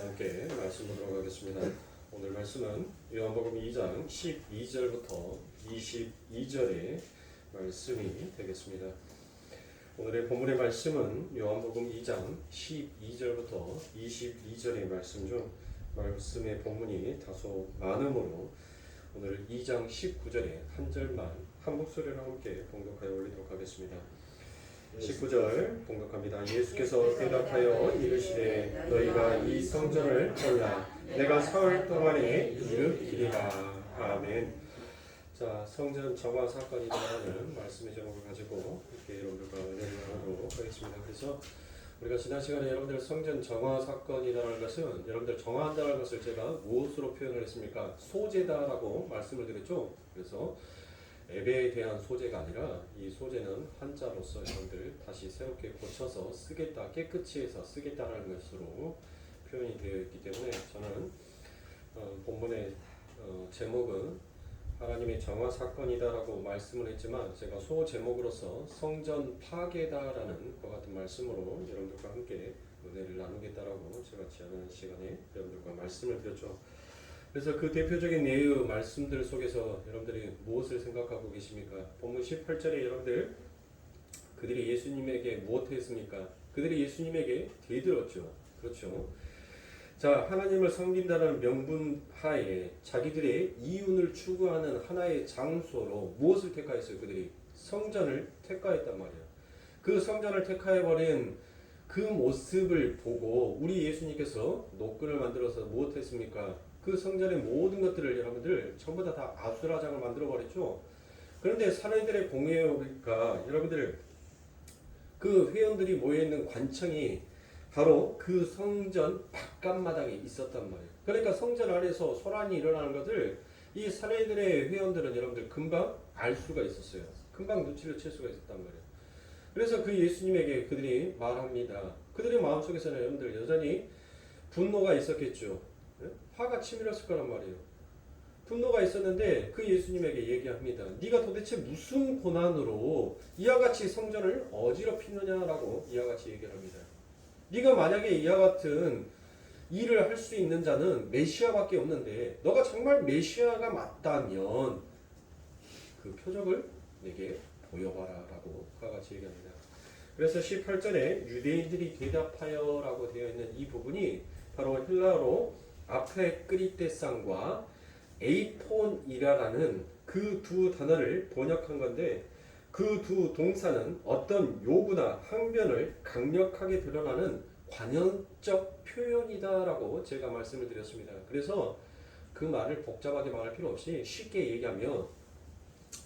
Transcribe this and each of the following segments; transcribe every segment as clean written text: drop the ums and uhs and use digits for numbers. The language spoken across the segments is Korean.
함께 말씀 보도록 하겠습니다. 오늘 말씀은 요한복음 2장 12절부터 22절의 말씀이 되겠습니다. 오늘의 본문의 말씀은 요한복음 2장 12절부터 22절의 말씀 중 말씀의 본문이 다소 많으므로 오늘 2장 19절의 한 절만 한 목소리로 함께 봉독하여 올리도록 하겠습니다. 19절 봉독합니다. 예수께서 대답하여 이르시되 너희가 이 성전을 몰라 내가 사흘 동안에 일으키리라. 아멘. 자, 성전 정화 사건이라는 말씀의 제목을 가지고 이렇게 여러분들과 은혜를 나누도록 하겠습니다. 그래서 우리가 지난 시간에 여러분들 성전 정화 사건이라는 것은 여러분들 정화한다는 것을 제가 무엇으로 표현을 했습니까? 소재다라고 말씀을 드렸죠. 그래서 예배에 대한 소재가 아니라 이 소재는 한자로서 여러분들 다시 새롭게 고쳐서 쓰겠다, 깨끗이 해서 쓰겠다라는 것으로 표현이 되어 있기 때문에 저는 본문의 제목은 하나님의 정화 사건이다라고 말씀을 했지만 제가 소 제목으로서 성전 파괴다라는 것 같은 말씀으로 여러분들과 함께 은혜를 나누겠다라고 제가 지난 시간에 여러분들과 말씀을 드렸죠. 그래서 그 대표적인 예의 말씀들 속에서 여러분들이 무엇을 생각하고 계십니까? 본문 18절에 여러분들 그들이 예수님에게 무엇 했습니까? 그들이 예수님에게 대들었죠. 그렇죠. 자, 하나님을 섬긴다는 명분 하에 자기들의 이윤을 추구하는 하나의 장소로 무엇을 택하였어요? 그들이 성전을 택하였단 말이에요. 그 성전을 택하여버린 그 모습을 보고 우리 예수님께서 노끈을 만들어서 무엇 했습니까? 그 성전의 모든 것들을 여러분들 전부 다 아수라장을 만들어 버렸죠. 그런데 사내들의 공회가 여러분들 그 회원들이 모여 있는 관청이 바로 그 성전 바깥마당에 있었단 말이에요. 그러니까 성전 안에서 소란이 일어나는 것을 이 사내들의 회원들은 여러분들 금방 알 수가 있었어요. 금방 눈치를 챌 수가 있었단 말이에요. 그래서 그 예수님에게 그들이 말합니다. 그들의 마음속에서는 여러분들 여전히 분노가 있었겠죠. 화가 치밀었을 거란 말이에요. 분노가 있었는데 그 예수님에게 얘기합니다. 네가 도대체 무슨 고난으로 이와 같이 성전을 어지럽히느냐라고 이와 같이 얘기를 합니다. 네가 만약에 이와 같은 일을 할 수 있는 자는 메시아밖에 없는데 너가 정말 메시아가 맞다면 그 표적을 내게 보여봐라 라고 그와 같이 얘기합니다. 그래서 18절에 유대인들이 대답하여 라고 되어 있는 이 부분이 바로 헬라어로 아프레크리테상과 에이폰이라는 그 두 단어를 번역한 건데 그 두 동사는 어떤 요구나 항변을 강력하게 드러나는 관용적 표현이다라고 제가 말씀을 드렸습니다. 그래서 그 말을 복잡하게 말할 필요 없이 쉽게 얘기하면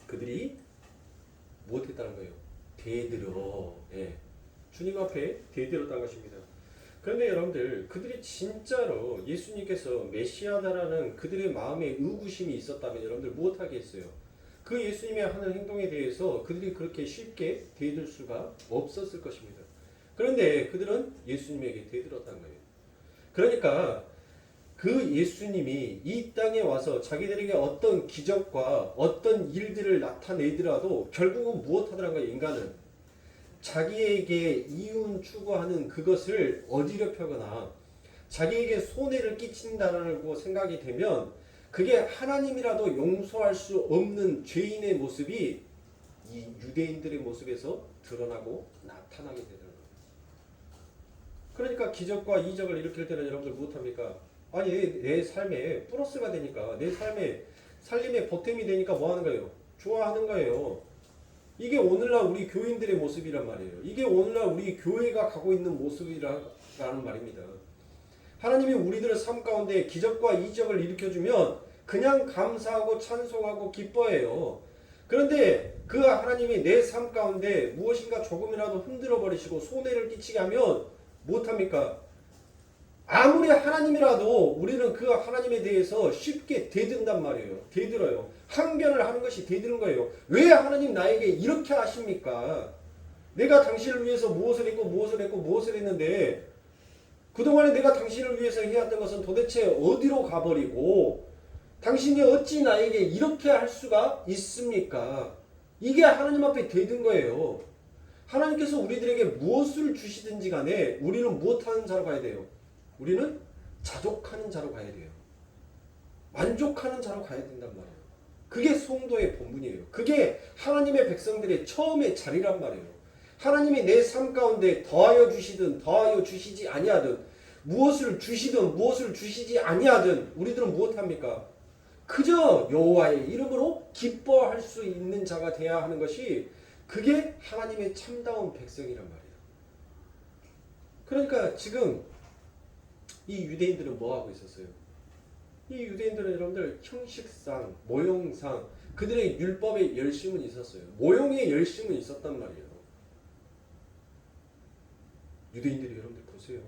그들이 무엇했다는 거예요? 대들어. 주님 앞에 대들었다는 것입니다. 그런데 여러분들 그들이 진짜로 예수님께서 메시아다라는 그들의 마음에 의구심이 있었다면 여러분들 무엇하겠어요? 그 예수님의 하는 행동에 대해서 그들이 그렇게 쉽게 대들 수가 없었을 것입니다. 그런데 그들은 예수님에게 대들었다는 거예요. 그러니까 그 예수님이 이 땅에 와서 자기들에게 어떤 기적과 어떤 일들을 나타내더라도 결국은 무엇하더란 거예요? 인간은 자기에게 이윤 추구하는 그것을 어지럽혀거나 자기에게 손해를 끼친다라고 생각이 되면 그게 하나님이라도 용서할 수 없는 죄인의 모습이 이 유대인들의 모습에서 드러나고 나타나게 되는 거예요. 그러니까 기적과 이적을 일으킬 때는 여러분들 무엇합니까? 아니 내 삶에 플러스가 되니까 내 삶에 살림의 보탬이 되니까 뭐 하는 거예요? 좋아하는 거예요. 이게 오늘날 우리 교인들의 모습이란 말이에요. 이게 오늘날 우리 교회가 가고 있는 모습이라는 말입니다. 하나님이 우리들의 삶 가운데 기적과 이적을 일으켜주면 그냥 감사하고 찬송하고 기뻐해요. 그런데 그 하나님이 내 삶 가운데 무엇인가 조금이라도 흔들어 버리시고 손해를 끼치게 하면 못합니까? 아무리 하나님이라도 우리는 그 하나님에 대해서 쉽게 대든단 말이에요. 대들어요. 항변을 하는 것이 대드는 거예요. 왜 하나님 나에게 이렇게 하십니까? 내가 당신을 위해서 무엇을 했고 무엇을 했고 무엇을 했는데 그동안에 내가 당신을 위해서 해왔던 것은 도대체 어디로 가버리고 당신이 어찌 나에게 이렇게 할 수가 있습니까? 이게 하나님 앞에 대든 거예요. 하나님께서 우리들에게 무엇을 주시든지 간에 우리는 무엇하는 자로 가야 돼요? 우리는 자족하는 자로 가야 돼요. 만족하는 자로 가야 된단 말이에요. 그게 성도의 본분이에요. 그게 하나님의 백성들의 처음의 자리란 말이에요. 하나님이 내 삶 가운데 더하여 주시든 더하여 주시지 아니하든 무엇을 주시든 무엇을 주시지 아니하든 우리들은 무엇합니까? 그저 여호와의 이름으로 기뻐할 수 있는 자가 되어야 하는 것이 그게 하나님의 참다운 백성이란 말이에요. 그러니까 지금 이 유대인들은 뭐 하고 있었어요? 이 유대인들은 여러분들 형식상, 모형상 그들의 율법의 열심은 있었어요. 모형의 열심은 있었단 말이에요. 유대인들이 여러분들 보세요.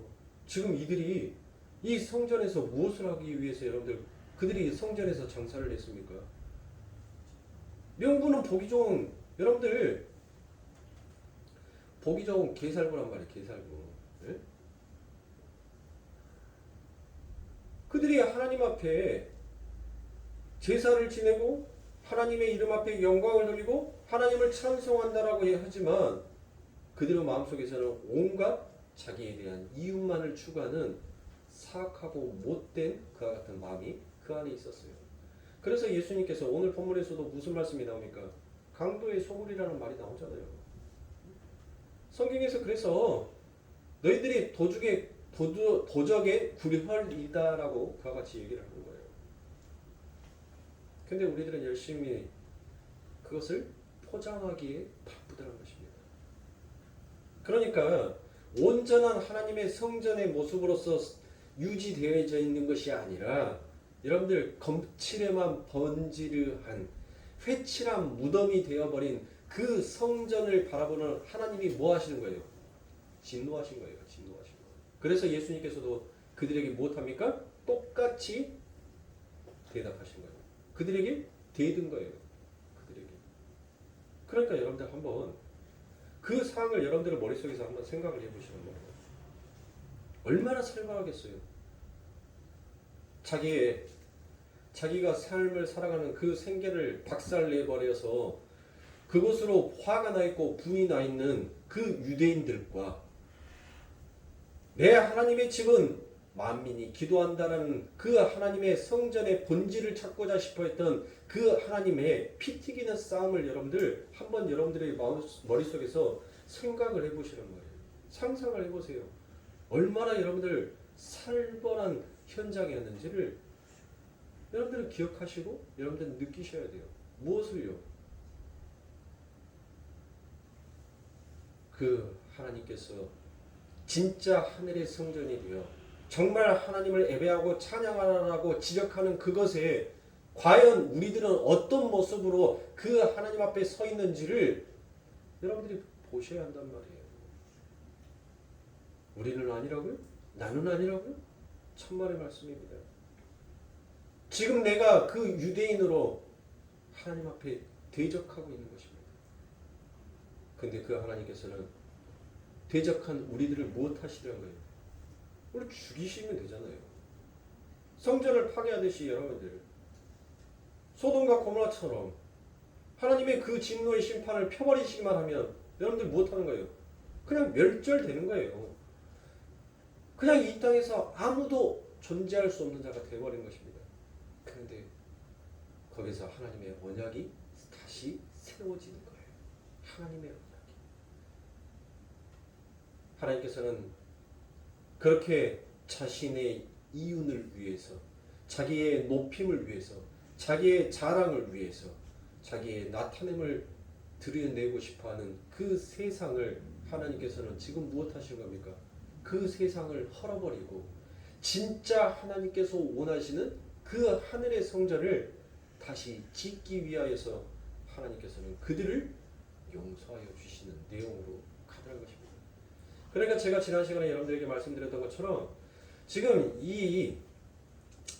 지금 이들이 이 성전에서 무엇을 하기 위해서 여러분들 그들이 성전에서 장사를 했습니까? 명분은 보기 좋은 여러분들 보기 좋은 게살구란 말이에요. 게살구. 네? 그들이 하나님 앞에 제사를 지내고 하나님의 이름 앞에 영광을 돌리고 하나님을 찬송한다라고 하지만 그들의 마음속에서는 온갖 자기에 대한 이윤만을 추구하는 사악하고 못된 그와 같은 마음이 그 안에 있었어요. 그래서 예수님께서 오늘 본문에서도 무슨 말씀이 나옵니까? 강도의 소굴이라는 말이 나오잖아요. 성경에서 그래서 너희들이 도적의 굴혈이다라고 그와 같이 얘기를 하는 거예요. 근데 우리들은 열심히 그것을 포장하기에 바쁘다는 것입니다. 그러니까 온전한 하나님의 성전의 모습으로서 유지되어져 있는 것이 아니라 여러분들 검칠에만 번지르한 회칠한 무덤이 되어버린 그 성전을 바라보는 하나님이 뭐 하시는 거예요? 진노하신 거예요. 진노하신 거예요. 그래서 예수님께서도 그들에게 무엇합니까? 똑같이 대답하신 거예요. 그들에게 대든 거예요. 그들에게. 그러니까 여러분들 한번 그 상황을 여러분들의 머릿속에서 한번 생각을 해보시는 거예요. 얼마나 살벌하겠어요. 자기가 삶을 살아가는 그 생계를 박살내버려서 그곳으로 화가 나 있고 분이 나 있는 그 유대인들과 내 하나님의 집은 만민이 기도한다는 그 하나님의 성전의 본질을 찾고자 싶어 했던 그 하나님의 피 튀기는 싸움을 여러분들 한번 여러분들의 머릿속에서 생각을 해보시는 거예요. 상상을 해보세요. 얼마나 여러분들 살벌한 현장이었는지를 여러분들은 기억하시고 여러분들은 느끼셔야 돼요. 무엇을요? 그 하나님께서 진짜 하늘의 성전이 되어 정말 하나님을 예배하고 찬양하라고 지적하는 그것에 과연 우리들은 어떤 모습으로 그 하나님 앞에 서 있는지를 여러분들이 보셔야 한단 말이에요. 우리는 아니라고요? 나는 아니라고요? 천만의 말씀입니다. 지금 내가 그 유대인으로 하나님 앞에 대적하고 있는 것입니다. 근데 그 하나님께서는 대적한 우리들을 무엇 하시려는 거예요? 우리 죽이시면 되잖아요. 성전을 파괴하듯이 여러분들 소돔과 고모라처럼 하나님의 그 진노의 심판을 펴버리시기만 하면 여러분들 무엇하는 거예요? 그냥 멸절되는 거예요. 그냥 이 땅에서 아무도 존재할 수 없는 자가 되어버린 것입니다. 그런데 거기서 하나님의 언약이 다시 세워지는 거예요. 하나님의 언약이. 하나님께서는 그렇게 자신의 이윤을 위해서, 자기의 높임을 위해서, 자기의 자랑을 위해서, 자기의 나타냄을 드러내고 싶어하는 그 세상을 하나님께서는 지금 무엇 하신 겁니까? 그 세상을 헐어버리고 진짜 하나님께서 원하시는 그 하늘의 성전을 다시 짓기 위하여서 하나님께서는 그들을 용서하여 주시는 내용으로 가더란 것입니다. 그러니까 제가 지난 시간에 여러분들에게 말씀드렸던 것처럼 지금 이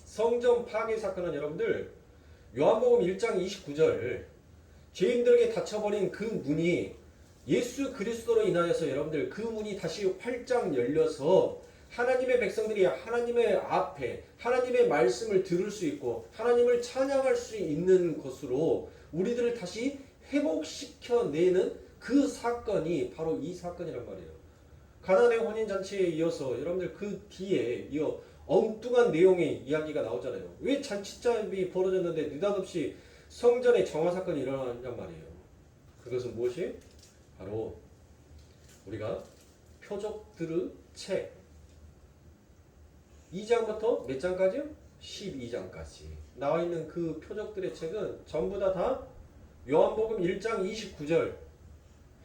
성전 파괴 사건은 여러분들 요한복음 1장 29절 죄인들에게 닫혀버린 그 문이 예수 그리스도로 인하여서 여러분들 그 문이 다시 활짝 열려서 하나님의 백성들이 하나님의 앞에 하나님의 말씀을 들을 수 있고 하나님을 찬양할 수 있는 것으로 우리들을 다시 회복시켜내는 그 사건이 바로 이 사건이란 말이에요. 가나안의 혼인잔치에 이어서 여러분들 그 뒤에 이어 엉뚱한 내용의 이야기가 나오잖아요. 왜 잔치잡이 벌어졌는데 느닷없이 성전에 정화 사건이 일어나냔 말이에요. 그것은 무엇이? 바로 우리가 표적들의 책 2장부터 몇 장까지요? 12장까지 나와 있는 그 표적들의 책은 전부 다 요한복음 1장 29절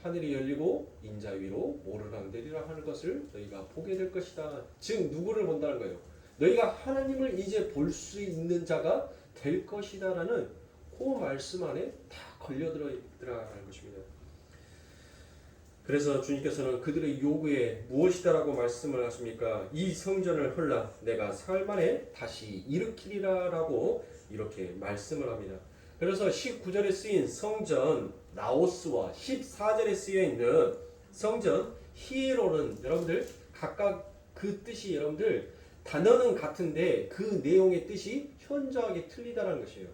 하늘이 열리고 인자 위로 오르락내리락 하는 것을 너희가 보게 될 것이다. 즉 누구를 본다는 거예요? 너희가 하나님을 이제 볼 수 있는 자가 될 것이다 라는 그 말씀 안에 다 걸려들어 있더라는 것입니다. 그래서 주님께서는 그들의 요구에 무엇이다라고 말씀을 하십니까? 이 성전을 헐라 내가 사흘 만에 다시 일으키리라 라고 이렇게 말씀을 합니다. 그래서 19절에 쓰인 성전 나오스와 14절에 쓰여 있는 성전 히에로는 여러분들 각각 그 뜻이 여러분들 단어는 같은데 그 내용의 뜻이 현저하게 틀리다는 것이에요.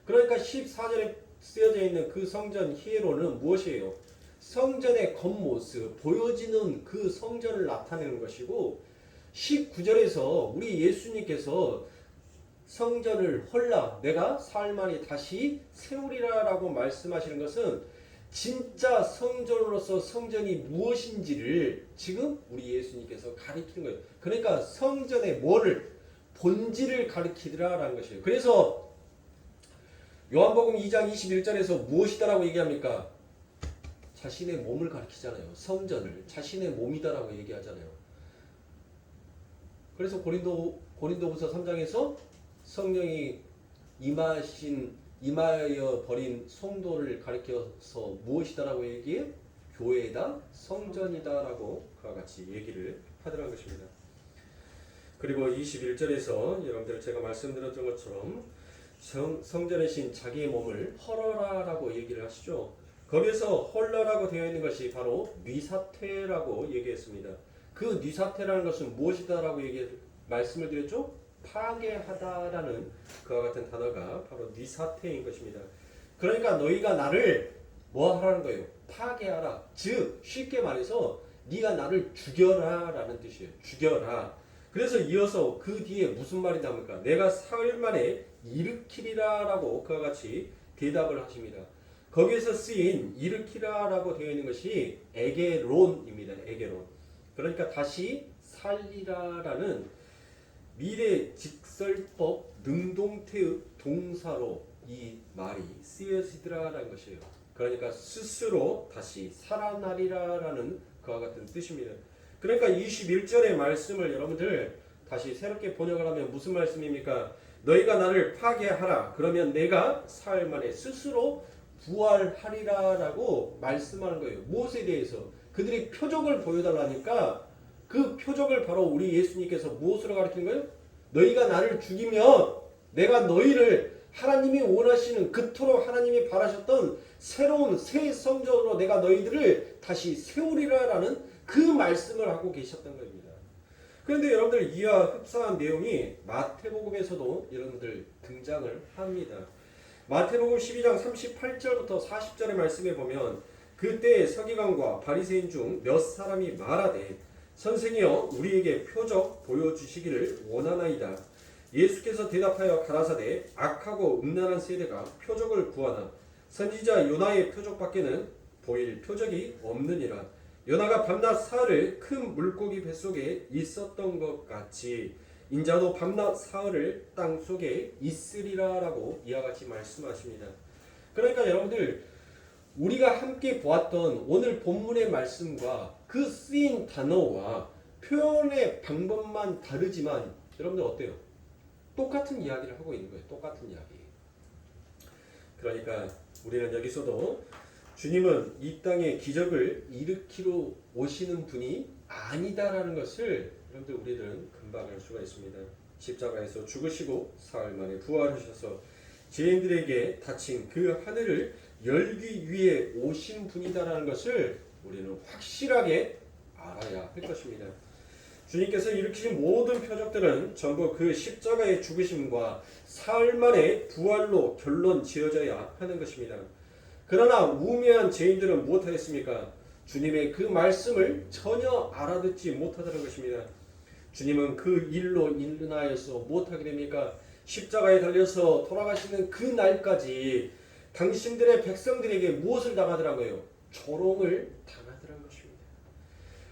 그러니까 14절에 쓰여져 있는 그 성전 히에로는 무엇이에요? 성전의 겉모습, 보여지는 그 성전을 나타내는 것이고 19절에서 우리 예수님께서 성전을 헐라 내가 사흘 만에 다시 세우리라 라고 말씀하시는 것은 진짜 성전으로서 성전이 무엇인지를 지금 우리 예수님께서 가리키는 거예요. 그러니까 성전의 뭐를 본질을 가리키더라 라는 것이에요. 그래서 요한복음 2장 21절에서 무엇이다라고 얘기합니까? 자신의 몸을 가리키잖아요. 성전을 자신의 몸이다라고 얘기하잖아요. 그래서 고린도후서 3장에서 성령이 임하여 버린 성도를 가리켜서 무엇이다라고 얘기해? 교회다, 성전이다라고 그와 같이 얘기를 하더라는 것입니다. 그리고 21절에서 여러분들 제가 말씀드렸던 것처럼 성전의 신 자기의 몸을 헐어라라고 얘기를 하시죠. 거기에서 헐러라고 되어 있는 것이 바로 뉘사태라고 얘기했습니다. 그 뉘사태라는 것은 무엇이다라고 말씀을 드렸죠? 파괴하다라는 그와 같은 단어가 바로 뉘사태인 것입니다. 그러니까 너희가 나를 뭐 하라는 거예요? 파괴하라. 즉 쉽게 말해서 네가 나를 죽여라 라는 뜻이에요. 죽여라. 그래서 이어서 그 뒤에 무슨 말이 나옵니까? 내가 사흘 만에 일으키리라 라고 그와 같이 대답을 하십니다. 거기에서 쓰인 일으키라라고 되어 있는 것이 에게론입니다. 에게론. 그러니까 다시 살리라라는 미래 직설법 능동태의 동사로 이 말이 쓰여지더라라는 것이에요. 그러니까 스스로 다시 살아나리라라는 그와 같은 뜻입니다. 그러니까 21절의 말씀을 여러분들 다시 새롭게 번역을 하면 무슨 말씀입니까? 너희가 나를 파괴하라. 그러면 내가 사흘 만에 스스로 부활하리라라고 말씀하는 거예요. 무엇에 대해서? 그들이 표적을 보여달라니까 그 표적을 바로 우리 예수님께서 무엇으로 가르치는 거예요? 너희가 나를 죽이면 내가 너희를 하나님이 원하시는 그토록 하나님이 바라셨던 새로운 새 성전으로 내가 너희들을 다시 세우리라라는 그 말씀을 하고 계셨던 겁니다. 그런데 여러분들 이와 흡사한 내용이 마태복음에서도 여러분들 등장을 합니다. 마태복음 12장 38절부터 40절의 말씀에 보면 그때 서기관과 바리새인 중 몇 사람이 말하되 선생이여 우리에게 표적 보여주시기를 원하나이다. 예수께서 대답하여 가라사대 악하고 음란한 세대가 표적을 구하나 선지자 요나의 표적밖에는 보일 표적이 없느니라. 요나가 밤낮 사흘을 큰 물고기 뱃속에 있었던 것 같이 인자도 밤낮 사흘을 땅속에 있으리라 라고 이와 같이 말씀하십니다. 그러니까 여러분들 우리가 함께 보았던 오늘 본문의 말씀과 그 쓰인 단어와 표현의 방법만 다르지만 여러분들 어때요? 똑같은 이야기를 하고 있는 거예요. 똑같은 이야기. 그러니까 우리는 여기서도 주님은 이 땅에 기적을 일으키러 오시는 분이 아니다라는 것을 여러분들 우리들은 금방 알 수가 있습니다. 십자가에서 죽으시고 사흘 만에 부활하셔서 죄인들에게 닫힌 그 하늘을 열기 위해 오신 분이다라는 것을 우리는 확실하게 알아야 할 것입니다. 주님께서 일으키신 모든 표적들은 전부 그 십자가의 죽으심과 사흘 만에 부활로 결론 지어져야 하는 것입니다. 그러나 우매한 죄인들은 무엇하겠습니까? 주님의 그 말씀을 전혀 알아듣지 못하다는 것입니다. 주님은 그 일로 인하여서 무엇하게 됩니까? 십자가에 달려서 돌아가시는 그 날까지 당신들의 백성들에게 무엇을 당하더라고요? 조롱을 당하더라는 것입니다.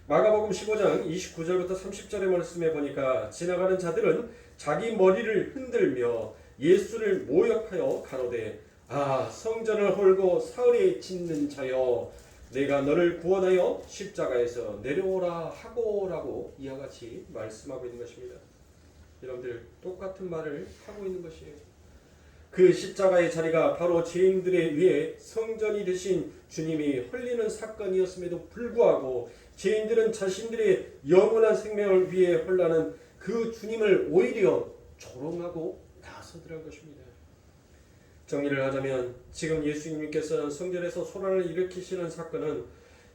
마가복음 15장 29절부터 30절의 말씀에 보니까 지나가는 자들은 자기 머리를 흔들며 예수를 모욕하여 가로되 아 성전을 헐고 사흘에 짓는 자여 내가 너를 구원하여 십자가에서 내려오라 하고라고 이와 같이 말씀하고 있는 것입니다. 여러분들 똑같은 말을 하고 있는 것이에요. 그 십자가의 자리가 바로 죄인들의 위에 성전이 되신 주님이 흘리는 사건이었음에도 불구하고 죄인들은 자신들의 영원한 생명을 위해 헐라는 그 주님을 오히려 조롱하고 나서더란 것입니다. 정리를 하자면 지금 예수님께서는 성전에서 소란을 일으키시는 사건은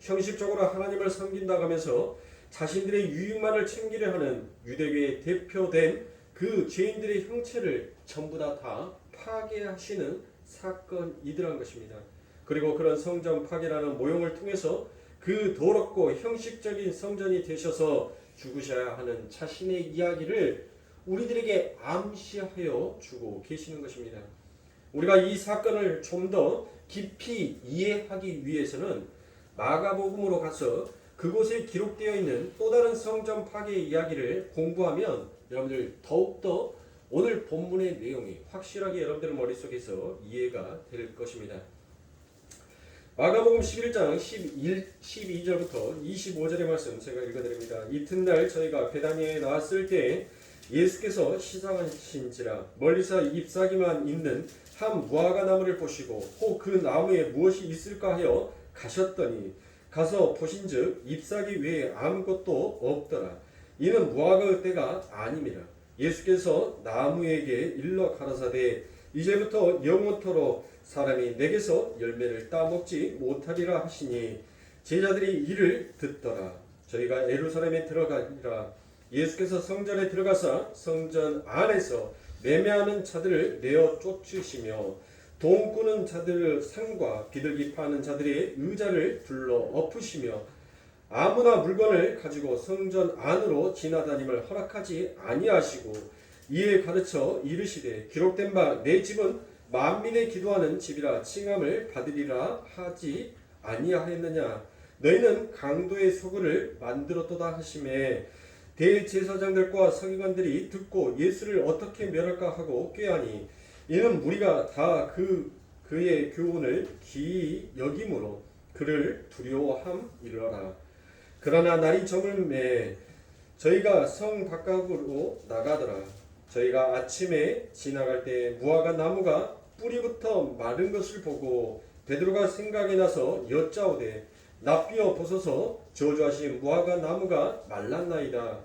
형식적으로 하나님을 섬긴다고 하면서 자신들의 유익만을 챙기려 하는 유대교의 대표된 그 죄인들의 형체를 전부 다 파괴하시는 사건이더란 것입니다. 그리고 그런 성전 파괴라는 모형을 통해서 그 더럽고 형식적인 성전이 되셔서 죽으셔야 하는 자신의 이야기를 우리들에게 암시하여 주고 계시는 것입니다. 우리가 이 사건을 좀 더 깊이 이해하기 위해서는 마가복음으로 가서 그곳에 기록되어 있는 또 다른 성전 파괴 이야기를 공부하면 여러분들 더욱더 오늘 본문의 내용이 확실하게 여러분들 머릿속에서 이해가 될 것입니다. 마가복음 11장 12절부터 25절의 말씀 제가 읽어드립니다. 이튿날 저희가 베다니아에 나왔을 때 예수께서 시장하신지라 멀리서 잎사귀만 있는 한 무화과 나무를 보시고 혹 그 나무에 무엇이 있을까 하여 가셨더니 가서 보신즉 잎사귀 외에 아무것도 없더라. 이는 무화과의 때가 아님이라. 예수께서 나무에게 일러 가라사대 이제부터 영원토록 사람이 내게서 열매를 따먹지 못하리라 하시니 제자들이 이를 듣더라. 저희가 예루살렘에 들어가니라. 예수께서 성전에 들어가사 성전 안에서 매매하는 자들을 내어 쫓으시며 돈 꾸는 자들의 상과 비둘기 파는 자들의 의자를 불러 엎으시며 아무나 물건을 가지고 성전 안으로 지나다님을 허락하지 아니하시고 이에 가르쳐 이르시되 기록된 바 내 집은 만민의 기도하는 집이라 칭함을 받으리라 하지 아니하였느냐. 너희는 강도의 소굴을 만들었도다 하시매 대제사장들과 서기관들이 듣고 예수를 어떻게 멸할까 하고 꾀하니 이는 무리가 다 그의 교훈을 기이 여김으로 그를 두려워함이러라. 그러나 날이 저물매 저희가 성 바깥으로 나가더라. 저희가 아침에 지나갈 때 무화과 나무가 뿌리부터 마른 것을 보고 베드로가 생각이 나서 여짜오되 납비어 보소서 저주하신 무화과 나무가 말랐나이다.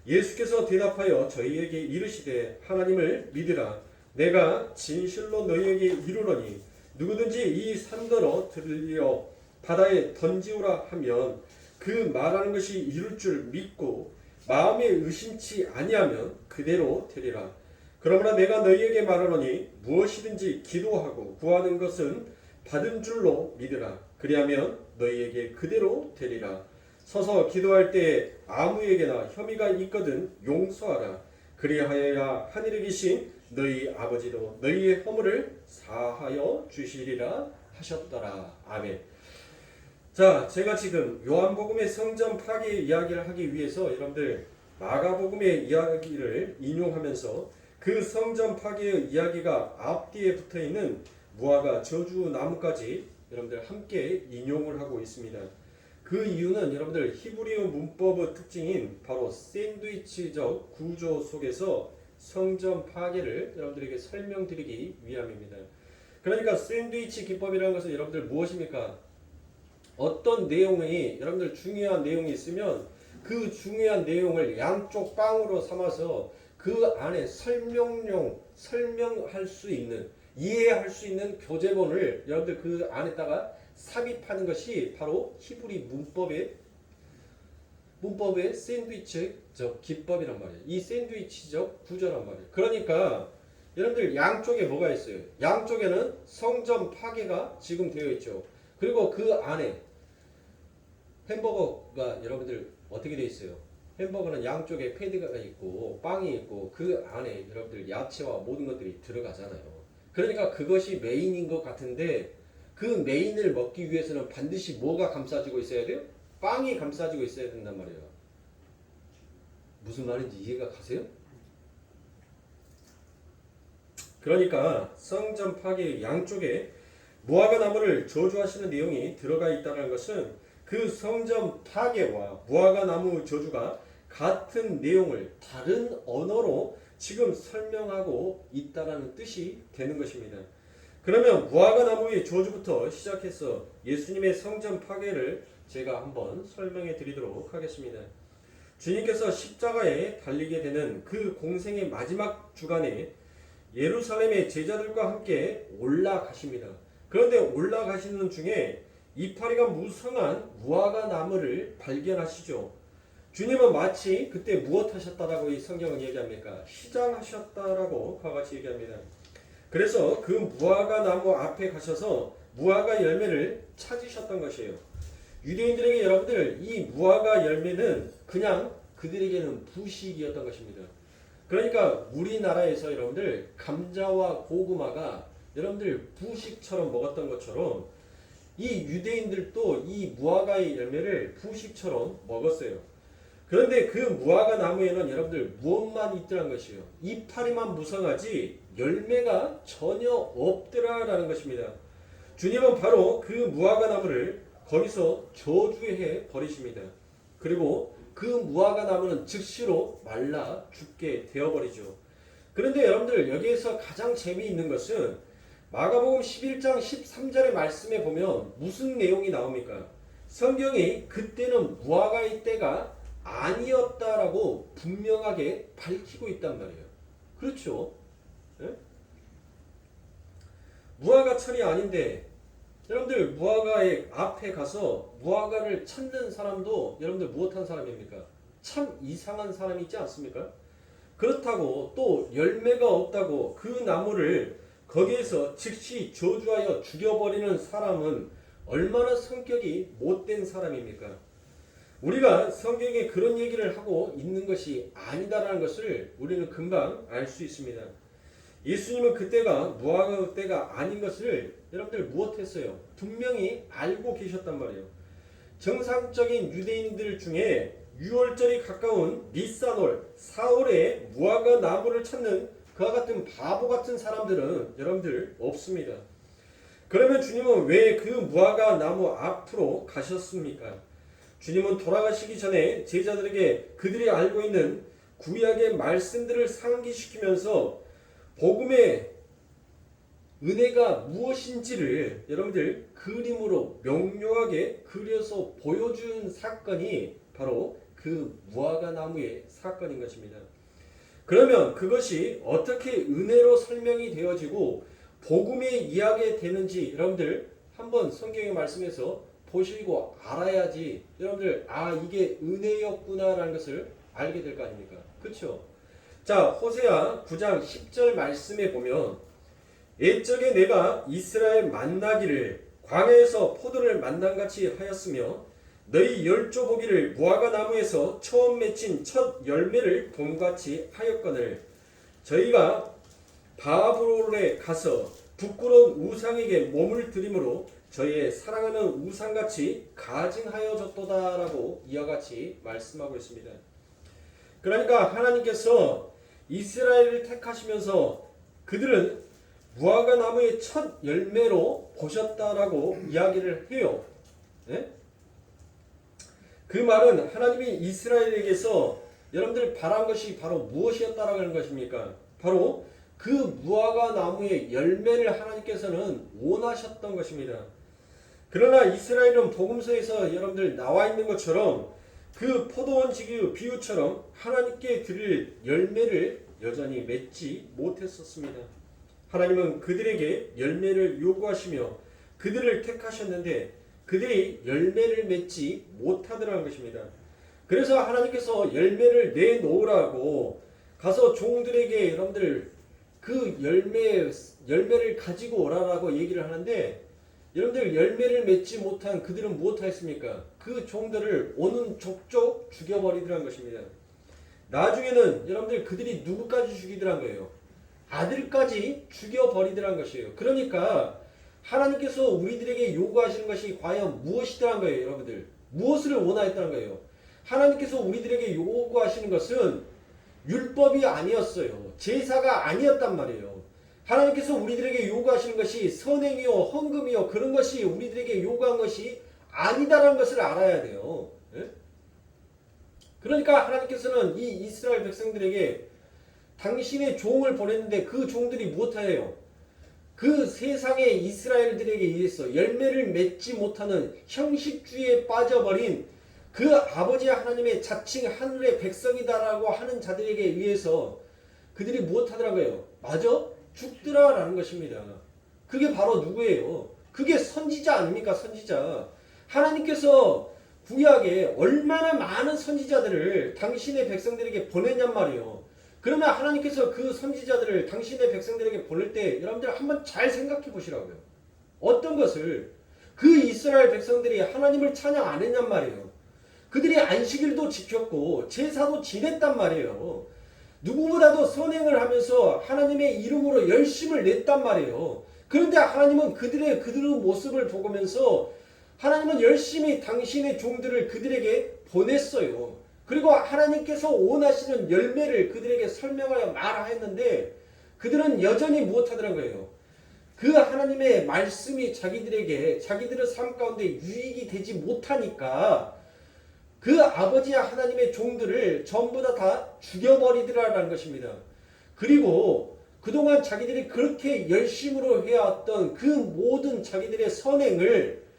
예수께서 대답하여 저희에게 이르시되 하나님을 믿으라. 내가 진실로 너희에게 이르노니 누구든지 이 산더러 들려 바다에 던지오라 하면 그 말하는 것이 이룰 줄 믿고 마음에 의심치 아니하면 그대로 되리라. 그러므로 내가 너희에게 말하노니 무엇이든지 기도하고 구하는 것은 받은 줄로 믿으라. 그리하면 너희에게 그대로 되리라. 서서 기도할 때 아무에게나 혐의가 있거든 용서하라. 그리하여야 하늘에 계신 너희 아버지도 너희의 허물을 사하여 주시리라 하셨더라. 아멘. 자, 제가 지금 요한복음의 성전 파괴 이야기를 하기 위해서 여러분들 마가복음의 이야기를 인용하면서 그 성전 파괴의 이야기가 앞뒤에 붙어있는 무화과 저주 나무까지 여러분들 함께 인용을 하고 있습니다. 그 이유는 여러분들 히브리어 문법의 특징인 바로 샌드위치적 구조 속에서 성전 파괴를 여러분들에게 설명드리기 위함입니다. 그러니까 샌드위치 기법이라는 것은 여러분들 무엇입니까? 어떤 내용이 여러분들 중요한 내용이 있으면 그 중요한 내용을 양쪽 빵으로 삼아서 그 안에 설명할 수 있는 이해할 수 있는 교재본을 여러분들 그 안에다가 삽입하는 것이 바로 히브리 문법의 샌드위치적 기법이란 말이에요. 이 샌드위치적 구조란 말이에요. 그러니까 여러분들 양쪽에 뭐가 있어요? 양쪽에는 성전 파괴가 지금 되어 있죠. 그리고 그 안에 햄버거가 여러분들 어떻게 되어 있어요? 햄버거는 양쪽에 패드가 있고 빵이 있고 그 안에 여러분들 야채와 모든 것들이 들어가잖아요. 그러니까 그것이 메인인 것 같은데 그 메인을 먹기 위해서는 반드시 뭐가 감싸지고 있어야 돼요? 빵이 감싸지고 있어야 된단 말이에요. 무슨 말인지 이해가 가세요? 그러니까 성전 파괴 양쪽에 무화과 나무를 저주하시는 내용이 들어가 있다는 것은 그 성전 파괴와 무화과 나무 저주가 같은 내용을 다른 언어로 지금 설명하고 있다라는 뜻이 되는 것입니다. 그러면 무화과 나무의 저주부터 시작해서 예수님의 성전 파괴를 제가 한번 설명해 드리도록 하겠습니다. 주님께서 십자가에 달리게 되는 그 공생의 마지막 주간에 예루살렘의 제자들과 함께 올라가십니다. 그런데 올라가시는 중에 이파리가 무성한 무화과 나무를 발견하시죠. 주님은 마치 그때 무엇 하셨다라고 이 성경은 얘기합니까? 시장하셨다라고 그와 같이 얘기합니다. 그래서 그 무화과 나무 앞에 가셔서 무화과 열매를 찾으셨던 것이에요. 유대인들에게 여러분들 이 무화과 열매는 그냥 그들에게는 부식이었던 것입니다. 그러니까 우리나라에서 여러분들 감자와 고구마가 여러분들 부식처럼 먹었던 것처럼 이 유대인들도 이 무화과의 열매를 부식처럼 먹었어요. 그런데 그 무화과 나무에는 여러분들 무엇만 있더란 것이에요. 이파리만 무성하지 열매가 전혀 없더라라는 것입니다. 주님은 바로 그 무화과 나무를 거기서 저주해 버리십니다. 그리고 그 무화과 나무는 즉시로 말라 죽게 되어버리죠. 그런데 여러분들 여기에서 가장 재미있는 것은 마가복음 11장 13절의 말씀에 보면 무슨 내용이 나옵니까? 성경이 그때는 무화과의 때가 아니었다라고 분명하게 밝히고 있단 말이에요. 그렇죠? 네? 무화과 철이 아닌데 여러분들 무화과의 앞에 가서 무화과를 찾는 사람도 여러분들 무엇한 사람입니까? 참 이상한 사람이 있지 않습니까? 그렇다고 또 열매가 없다고 그 나무를 거기에서 즉시 저주하여 죽여버리는 사람은 얼마나 성격이 못된 사람입니까? 우리가 성경에 그런 얘기를 하고 있는 것이 아니다라는 것을 우리는 금방 알 수 있습니다. 예수님은 그때가 무화과 때가 아닌 것을 여러분들 무엇했어요? 분명히 알고 계셨단 말이에요. 정상적인 유대인들 중에 6월절이 가까운 니산월, 4월에 무화과 나무를 찾는 그와 같은 바보 같은 사람들은 여러분들 없습니다. 그러면 주님은 왜 그 무화과 나무 앞으로 가셨습니까? 주님은 돌아가시기 전에 제자들에게 그들이 알고 있는 구약의 말씀들을 상기시키면서 복음의 은혜가 무엇인지를 여러분들 그림으로 명료하게 그려서 보여준 사건이 바로 그 무화과 나무의 사건인 것입니다. 그러면 그것이 어떻게 은혜로 설명이 되어지고 복음에 이야기가 되는지 여러분들 한번 성경의 말씀에서 보시고 알아야지 여러분들 이게 은혜였구나라는 것을 알게 될 거 아닙니까? 그렇죠? 자, 호세아 9장 10절 말씀에 보면 옛적에 내가 이스라엘 만나기를 광야에서 포도를 만난같이 하였으며 너희 열조 보기를 무화과 나무에서 처음 맺힌 첫 열매를 봄같이 하였거늘 저희가 바벨론에 가서 부끄러운 우상에게 몸을 들임으로 저희의 사랑하는 우상같이 가증하여졌도다라고 이와 같이 말씀하고 있습니다. 그러니까 하나님께서 이스라엘을 택하시면서 그들은 무화과 나무의 첫 열매로 보셨다라고 이야기를 해요. 네? 그 말은 하나님이 이스라엘에게서 여러분들 바란 것이 바로 무엇이었다라는 것입니까? 바로 그 무화과 나무의 열매를 하나님께서는 원하셨던 것입니다. 그러나 이스라엘은 복음서에서 여러분들 나와 있는 것처럼 그 포도원 지기 비유처럼 하나님께 드릴 열매를 여전히 맺지 못했었습니다. 하나님은 그들에게 열매를 요구하시며 그들을 택하셨는데 그들이 열매를 맺지 못하더라는 것입니다. 그래서 하나님께서 열매를 내놓으라고 가서 종들에게 여러분들 그 열매를 가지고 오라라고 얘기를 하는데 여러분들 열매를 맺지 못한 그들은 무엇하였습니까? 그 종들을 오는 족족 죽여버리더란 것입니다. 나중에는 여러분들 그들이 누구까지 죽이더란 거예요? 아들까지 죽여버리더란 것이에요. 그러니까 하나님께서 우리들에게 요구하시는 것이 과연 무엇이더란 거예요, 여러분들. 무엇을 원하였다는 거예요. 하나님께서 우리들에게 요구하시는 것은 율법이 아니었어요. 제사가 아니었단 말이에요. 하나님께서 우리들에게 요구하시는 것이 선행이요 헌금이요 그런 것이 우리들에게 요구한 것이 아니다라는 것을 알아야 돼요. 예? 그러니까 하나님께서는 이 이스라엘 백성들에게 당신의 종을 보냈는데 그 종들이 무엇하여요? 그 세상의 이스라엘들에게 의해서 열매를 맺지 못하는 형식주의에 빠져버린 그 아버지 하나님의 자칭 하늘의 백성이다라고 하는 자들에게 의해서 그들이 무엇하더라고요? 맞아? 죽더라라는 것입니다. 그게 바로 누구예요? 그게 선지자 아닙니까? 선지자. 하나님께서 구약에 얼마나 많은 선지자들을 당신의 백성들에게 보냈냔 말이에요. 그러면 하나님께서 그 선지자들을 당신의 백성들에게 보낼 때 여러분들 한번 잘 생각해 보시라고요. 어떤 것을 그 이스라엘 백성들이 하나님을 찬양 안 했냔 말이에요. 그들이 안식일도 지켰고 제사도 지냈단 말이에요. 누구보다도 선행을 하면서 하나님의 이름으로 열심을 냈단 말이에요. 그런데 하나님은 그들의 모습을 보면서 하나님은 열심히 당신의 종들을 그들에게 보냈어요. 그리고 하나님께서 원하시는 열매를 그들에게 설명하여 말하였는데 그들은 여전히 무엇하더란 거예요. 그 하나님의 말씀이 자기들의 삶 가운데 유익이 되지 못하니까 그 아버지 하나님의 종들을 전부 다 죽여버리더라라는 것입니다. 그리고 그동안 자기들이 그렇게 열심으로 해왔던 그 모든 자기들의 선행을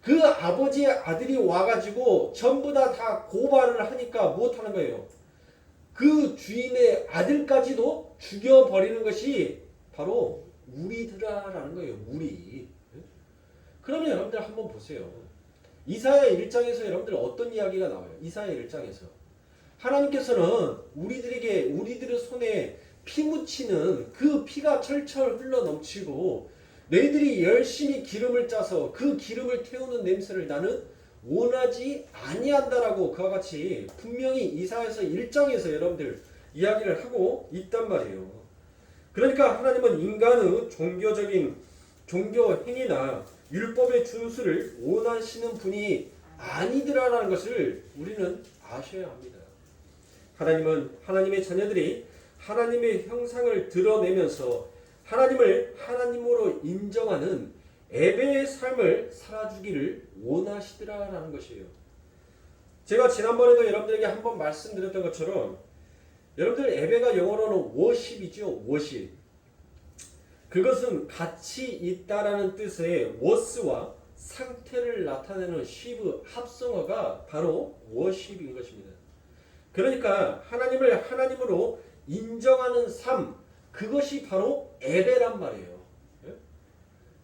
그 아버지의 아들이 와가지고 전부 다 고발을 하니까 무엇하는 거예요? 그 주인의 아들까지도 죽여버리는 것이 바로 우리더라라는 거예요. 우리. 그러면 여러분들 한번 보세요. 이사야 1장에서 여러분들 어떤 이야기가 나와요? 이사야 1장에서 하나님께서는 우리들의 손에 피 묻히는 그 피가 철철 흘러 넘치고 너희들이 열심히 기름을 짜서 그 기름을 태우는 냄새를 나는 원하지 아니한다라고 그와 같이 분명히 이사야서 1장에서 여러분들 이야기를 하고 있단 말이에요. 그러니까 하나님은 인간의 종교 행위나 율법의 준수를 원하시는 분이 아니더라라는 것을 우리는 아셔야 합니다. 하나님은 하나님의 자녀들이 하나님의 형상을 드러내면서 하나님을 하나님으로 인정하는 예배의 삶을 살아주기를 원하시더라라는 것이에요. 제가 지난번에도 여러분들에게 한번 말씀드렸던 것처럼 여러분들 예배가 영어로는 워십이죠. 워십. 그것은 가치 있다라는 뜻의 워스와 상태를 나타내는 쉬브 합성어가 바로 워십인 것입니다. 그러니까 하나님을 하나님으로 인정하는 삶, 그것이 바로 예배란 말이에요.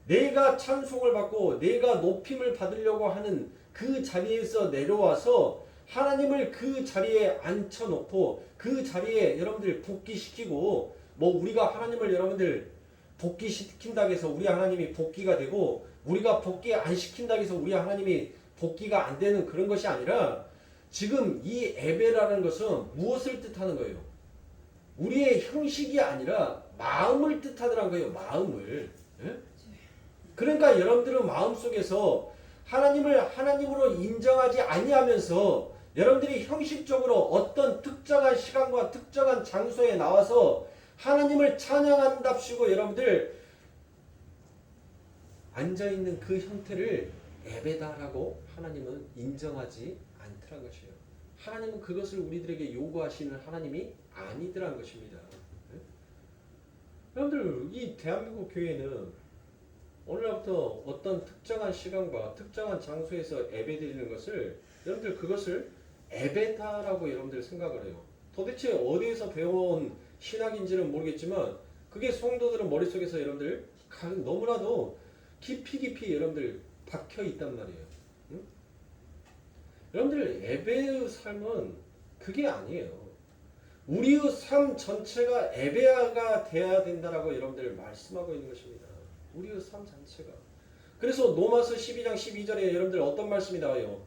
내가 찬송을 받고 내가 높임을 받으려고 하는 그 자리에서 내려와서 하나님을 그 자리에 앉혀놓고 그 자리에 여러분들 복귀시키고 우리가 하나님을 여러분들 복귀시킨다고 해서 우리 하나님이 복귀가 되고 우리가 복귀 안 시킨다고 해서 우리 하나님이 복귀가 안 되는 그런 것이 아니라 지금 이 예배라는 것은 무엇을 뜻하는 거예요? 우리의 형식이 아니라 마음을 뜻하더란 거예요. 마음을. 예? 그러니까 여러분들은 마음속에서 하나님을 하나님으로 인정하지 아니하면서 여러분들이 형식적으로 어떤 특정한 시간과 특정한 장소에 나와서 하나님을 찬양한답시고 여러분들 앉아있는 그 형태를 예배다라고 하나님은 인정하지 않더란 것이에요. 하나님은 그것을 우리들에게 요구하시는 하나님이 아니더란 것입니다. 네? 여러분들 이 대한민국 교회는 오늘날부터 어떤 특정한 시간과 특정한 장소에서 예배드리는 것을 여러분들 그것을 예배다라고 여러분들 생각을 해요. 도대체 어디에서 배워온 신학인지는 모르겠지만 그게 성도들은 머릿속에서 여러분들 너무나도 깊이 여러분들 박혀 있단 말이에요. 응? 여러분들 예배의 삶은 그게 아니에요. 우리의 삶 전체가 예배가 돼야 된다라고 여러분들 말씀하고 있는 것입니다. 우리의 삶 자체가. 그래서 로마서 12장 12절에 여러분들 어떤 말씀이 나와요?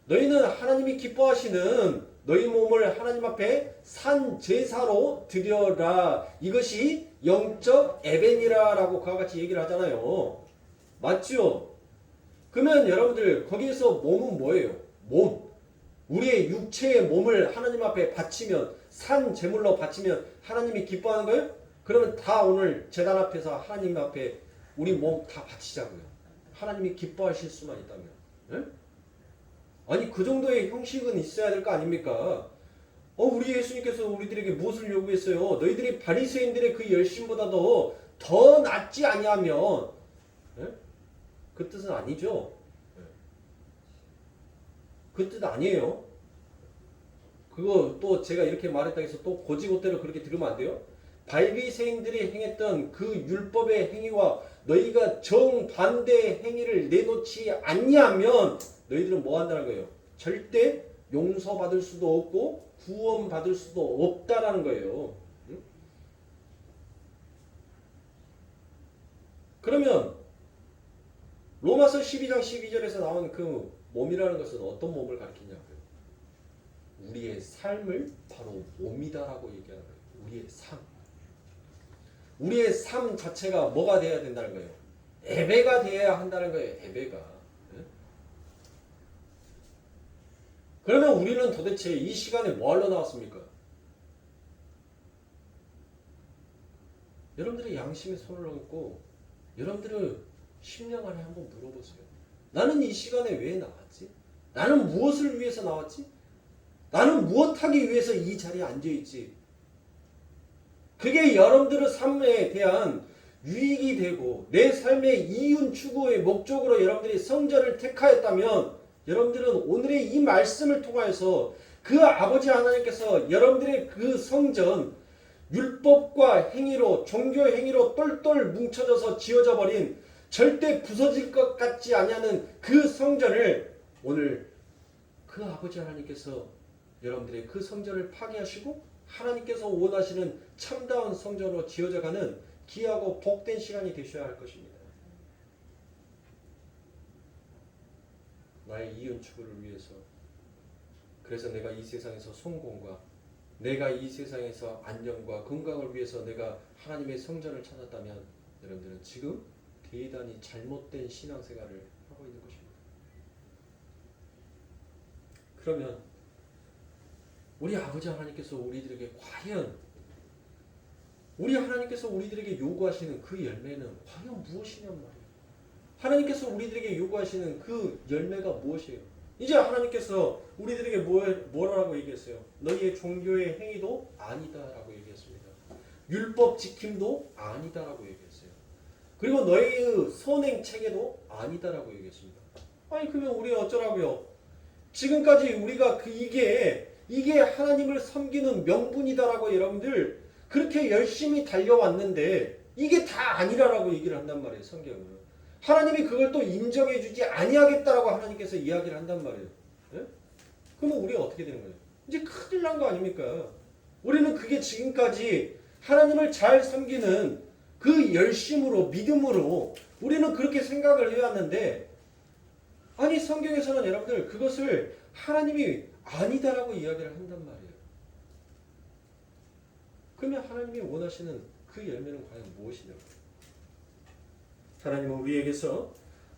너희는 하나님이 기뻐하시는 너희 몸을 하나님 앞에 산 제사로 드려라. 이것이 영적 에벤이라라고 그와 같이 얘기를 하잖아요. 맞죠? 그러면 여러분들 거기에서 몸은 뭐예요? 몸. 우리의 육체의 몸을 하나님 앞에 바치면 산 제물로 바치면 하나님이 기뻐하는 거예요? 그러면 다 오늘 제단 앞에서 하나님 앞에 우리 몸 다 바치자고요. 하나님이 기뻐하실 수만 있다면. 네? 아니 그 정도의 형식은 있어야 될 거 아닙니까? 우리 예수님께서 우리들에게 무엇을 요구했어요? 너희들이 바리새인들의 그 열심보다도 더 낫지 아니하면 네? 그 뜻은 아니죠. 네. 그 뜻 아니에요. 그거 또 제가 이렇게 말했다 해서 또 고지고대로 그렇게 들으면 안 돼요. 바리새인들이 행했던 그 율법의 행위와 너희가 정반대의 행위를 내놓지 않냐면 너희들은 뭐 한다는 거예요? 절대 용서받을 수도 없고 구원받을 수도 없다라는 거예요. 응? 그러면 로마서 12장 12절에서 나온 그 몸이라는 것은 어떤 몸을 가리키냐고요? 우리의 삶을 바로 몸이다라고 얘기하는 거예요. 우리의 삶. 우리의 삶 자체가 뭐가 돼야 된다는 거예요? 예배가 돼야 한다는 거예요. 예배가. 네? 그러면 우리는 도대체 이 시간에 뭐 하러 나왔습니까? 여러분들의 양심에 손을 얹고 여러분들은 10년 안에 한번 물어보세요. 나는 이 시간에 왜 나왔지? 나는 무엇을 위해서 나왔지? 나는 무엇하기 위해서 이 자리에 앉아있지? 그게 여러분들의 삶에 대한 유익이 되고 내 삶의 이윤 추구의 목적으로 여러분들이 성전을 택하였다면 여러분들은 오늘의 이 말씀을 통하여서 그 아버지 하나님께서 여러분들의 그 성전 율법과 행위로 종교 행위로 똘똘 뭉쳐져서 지어져 버린 절대 부서질 것 같지 아니하는 그 성전을 오늘 그 아버지 하나님께서 여러분들의 그 성전을 파괴하시고 하나님께서 원하시는 참다운 성전으로 지어져가는 귀하고 복된 시간이 되셔야 할 것입니다. 나의 이윤 추구를 위해서 그래서 내가 이 세상에서 성공과 내가 이 세상에서 안녕과 건강을 위해서 내가 하나님의 성전을 찾았다면 여러분들은 지금 대단히 잘못된 신앙생활을 하고 있는 것입니다. 그러면 우리 아버지 하나님께서 우리들에게 과연 우리 하나님께서 우리들에게 요구하시는 그 열매는 과연 무엇이냔 말이에요. 하나님께서 우리들에게 요구하시는 그 열매가 무엇이에요? 이제 하나님께서 우리들에게 뭐라고 얘기했어요? 너희의 종교의 행위도 아니다라고 얘기했습니다. 율법 지킴도 아니다라고 얘기했어요. 그리고 너희의 선행 체계도 아니다라고 얘기했습니다. 아니 그러면 우리 어쩌라고요? 지금까지 우리가 이게 하나님을 섬기는 명분이다라고 여러분들 그렇게 열심히 달려왔는데 이게 다 아니라라고 얘기를 한단 말이에요. 성경은. 하나님이 그걸 또 인정해주지 아니하겠다라고 하나님께서 이야기를 한단 말이에요. 예? 그러면 우리가 어떻게 되는 거예요? 이제 큰일 난 거 아닙니까? 우리는 그게 지금까지 하나님을 잘 섬기는 그 열심으로 믿음으로 우리는 그렇게 생각을 해왔는데 아니 성경에서는 여러분들 그것을 하나님이 아니다라고 이야기를 한단 말이에요. 그러면 하나님이 원하시는 그 열매는 과연 무엇이냐고요? 하나님은 우리에게서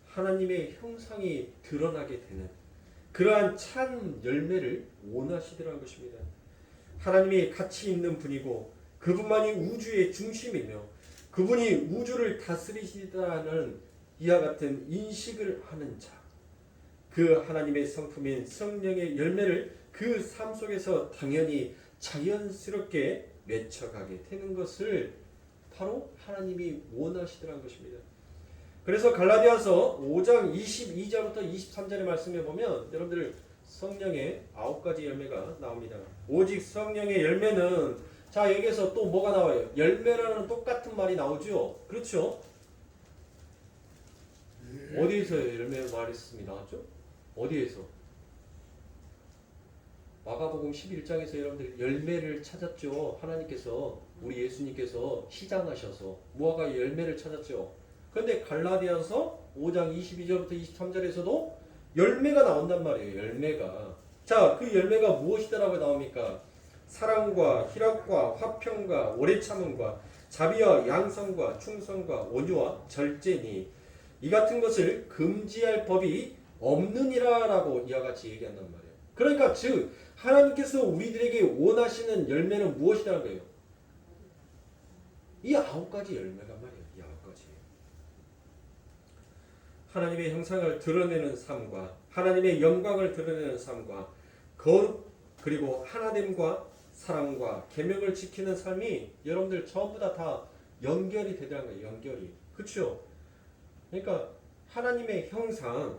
하나님의 형상이 드러나게 되는 그러한 참 열매를 원하시더라는 것입니다. 하나님이 가치 있는 분이고 그분만이 우주의 중심이며 그분이 우주를 다스리시다는 이와 같은 인식을 하는 자, 그 하나님의 성품인 성령의 열매를 그 삶 속에서 당연히 자연스럽게 맺혀가게 되는 것을 바로 하나님이 원하시더라는 것입니다. 그래서 갈라디아서 5장 22절부터 23절의 말씀에 보면 여러분들 성령의 9가지 열매가 나옵니다. 오직 성령의 열매는 자 여기에서 또 뭐가 나와요? 열매라는 똑같은 말이 나오죠. 그렇죠? 어디에서 열매 말이 나왔죠? 어디에서? 마가복음 11장에서 여러분들 열매를 찾았죠. 하나님께서 우리 예수님께서 시장하셔서 무화과 열매를 찾았죠. 그런데 갈라디아서 5장 22절부터 23절에서도 열매가 나온단 말이에요. 열매가. 자, 그 열매가 무엇이다라고 나옵니까? 사랑과 희락과 화평과 오래 참음과 자비와 양성과 충성과 온유와 절제니 이 같은 것을 금지할 법이 없느니라라고 이와 같이 얘기한단 말이에요. 그러니까 즉 하나님께서 우리들에게 원하시는 열매는 무엇이라는 거예요? 이 9가지 열매란 말이에요. 이 9가지. 하나님의 형상을 드러내는 삶과 하나님의 영광을 드러내는 삶과 거룩 그리고 하나됨과 사랑과 계명을 지키는 삶이 여러분들 전부 다 연결이 되더라는 거예요. 연결이. 그렇죠? 그러니까 하나님의 형상,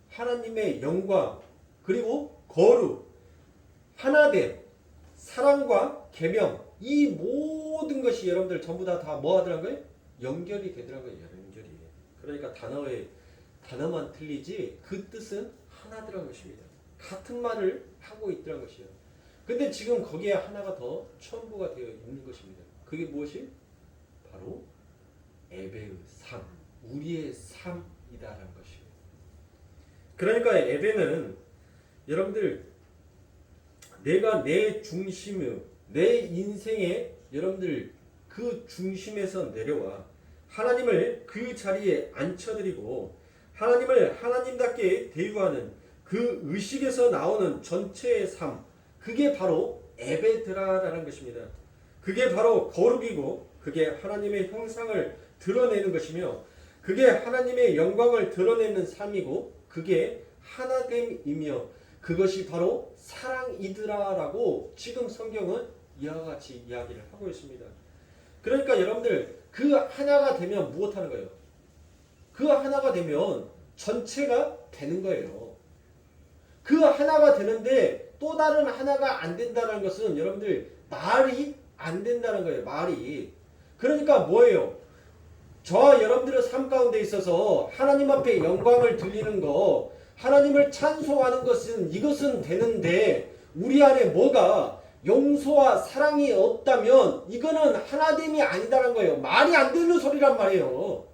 하나님의 영광, 그리고 거룩, 하나됨, 사랑과 계명 이 모든 것이 여러분들 전부 다 뭐 하더라는 거예요? 연결이 되더라는 거예요. 연결이. 그러니까 단어만 틀리지 그 뜻은 하나더라는 것입니다. 같은 말을 하고 있더라는 것이에요. 근데 지금 거기에 하나가 더 첨부가 되어 있는 것입니다. 그게 무엇이? 바로 에베의 삶, 우리의 삶이다라는 것이에요. 그러니까 에베는 여러분들 내가 내 중심의 내 인생의 여러분들 그 중심에서 내려와 하나님을 그 자리에 앉혀드리고 하나님을 하나님답게 대우하는 그 의식에서 나오는 전체의 삶 그게 바로 에베드라라는 것입니다. 그게 바로 거룩이고 그게 하나님의 형상을 드러내는 것이며 그게 하나님의 영광을 드러내는 삶이고 그게 하나됨이며 그것이 바로 사랑이더라라고 지금 성경은 이와 같이 이야기를 하고 있습니다. 그러니까 여러분들 그 하나가 되면 무엇하는 거예요? 그 하나가 되면 전체가 되는 거예요. 그 하나가 되는데 또 다른 하나가 안 된다는 것은 여러분들 말이 안 된다는 거예요. 말이. 그러니까 뭐예요? 저와 여러분들의 삶 가운데 있어서 하나님 앞에 영광을 드리는 거 하나님을 찬송하는 것은 이것은 되는데 우리 안에 뭐가 용서와 사랑이 없다면 이거는 하나됨이 아니다라는 거예요. 말이 안 되는 소리란 말이에요.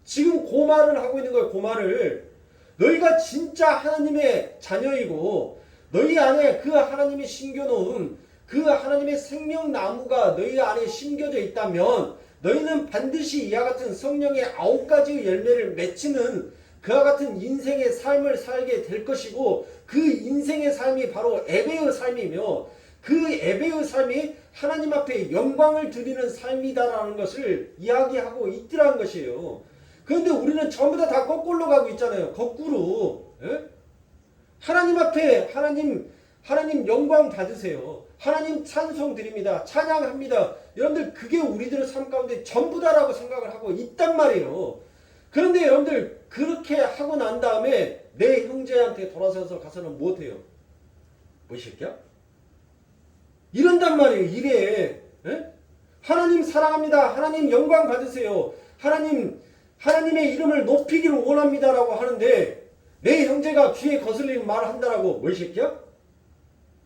지금 그 말을 하고 있는 거예요. 그 말을. 너희가 진짜 하나님의 자녀이고 너희 안에 그 하나님이 심겨놓은 그 하나님의 생명나무가 너희 안에 심겨져 있다면 너희는 반드시 이와 같은 성령의 9가지의 열매를 맺히는 그와 같은 인생의 삶을 살게 될 것이고 그 인생의 삶이 바로 에베의 삶이며 그 에베의 삶이 하나님 앞에 영광을 드리는 삶이다라는 것을 이야기하고 있더라는 것이에요. 그런데 우리는 전부 다 거꾸로 가고 있잖아요. 거꾸로. 예? 하나님 앞에 하나님 영광 받으세요. 하나님 찬송 드립니다. 찬양합니다. 여러분들 그게 우리들의 삶 가운데 전부 다라고 생각을 하고 있단 말이에요. 그런데 여러분들 그렇게 하고 난 다음에 내 형제한테 돌아서서 가서는 못해요. 뭐 이 새끼야? 이런단 말이에요. 이래. 에? 하나님 사랑합니다. 하나님 영광 받으세요. 하나님의 이름을 높이기를 원합니다라고 하는데 내 형제가 귀에 거슬리는 말을 한다라고 뭐 이 새끼야?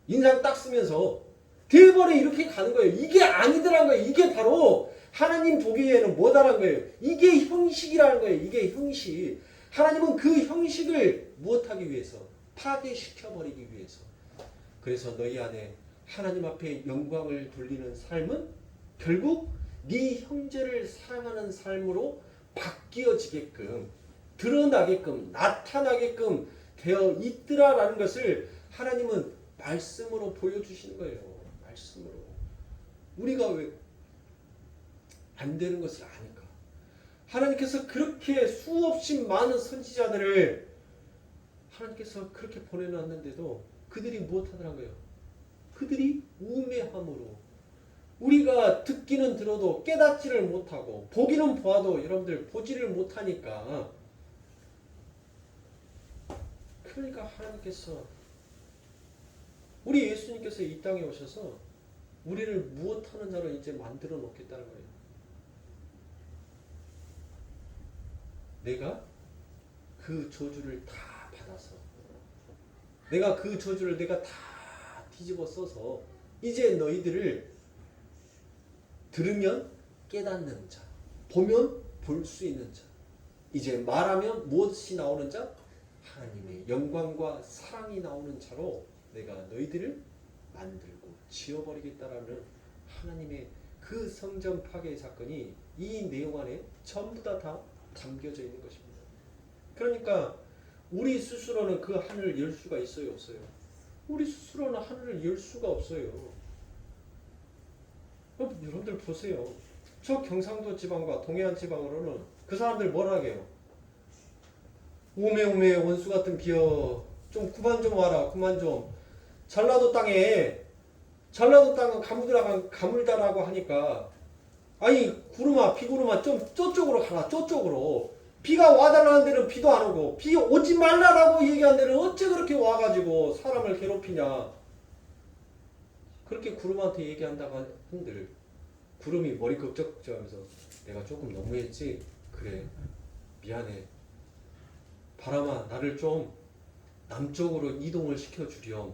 인상 딱 쓰면서 대벌에 이렇게 가는 거예요. 이게 아니더란 거예요. 이게 바로 하나님 보기에는 뭐다란 거예요. 이게 형식이라는 거예요. 이게 형식. 하나님은 그 형식을 무엇하기 위해서? 파괴시켜버리기 위해서. 그래서 너희 안에 하나님 앞에 영광을 돌리는 삶은 결국 네 형제를 사랑하는 삶으로 바뀌어지게끔 드러나게끔 나타나게끔 되어 있더라라는 것을 하나님은 말씀으로 보여주시는 거예요. 말씀으로. 우리가 왜 안 되는 것을 아니까. 하나님께서 그렇게 수없이 많은 선지자들을 하나님께서 그렇게 보내놨는데도 그들이 무엇하더란 거예요? 그들이 우매함으로 우리가 듣기는 들어도 깨닫지를 못하고 보기는 보아도 여러분들 보지를 못하니까 그러니까 하나님께서 우리 예수님께서 이 땅에 오셔서 우리를 무엇하는 자로 이제 만들어 놓겠다는 거예요. 내가 그 저주를 다 받아서 내가 그 저주를 내가 다 뒤집어 써서 이제 너희들을 들으면 깨닫는 자, 보면 볼 수 있는 자, 이제 말하면 무엇이 나오는 자? 하나님의 영광과 사랑이 나오는 자로 내가 너희들을 만들고 지어버리겠다라는 하나님의 그 성전 파괴의 사건이 이 내용 안에 전부 다 담겨져 있는 것입니다. 그러니까 우리 스스로는 그 하늘을 열 수가 있어요, 없어요? 우리 스스로는 하늘을 열 수가 없어요. 여러분들 보세요. 저 경상도 지방과 동해안 지방으로는 그 사람들 뭐라 해요? 오메 원수 같은 비여, 좀 그만 좀 와라, 그만 좀. 전라도 땅은 가물다라고 하니까, 아니 구름아 비구름아 좀 저쪽으로 가라, 저쪽으로. 비가 와달라는 데는 비도 안 오고, 비 오지 말라라고 얘기한 데는 어째 그렇게 와가지고 사람을 괴롭히냐. 그렇게 구름한테 얘기한다고 한들 구름이 머리 걱적하면서 내가 조금 너무했지? 그래, 미안해. 바람아, 나를 좀 남쪽으로 이동을 시켜주렴.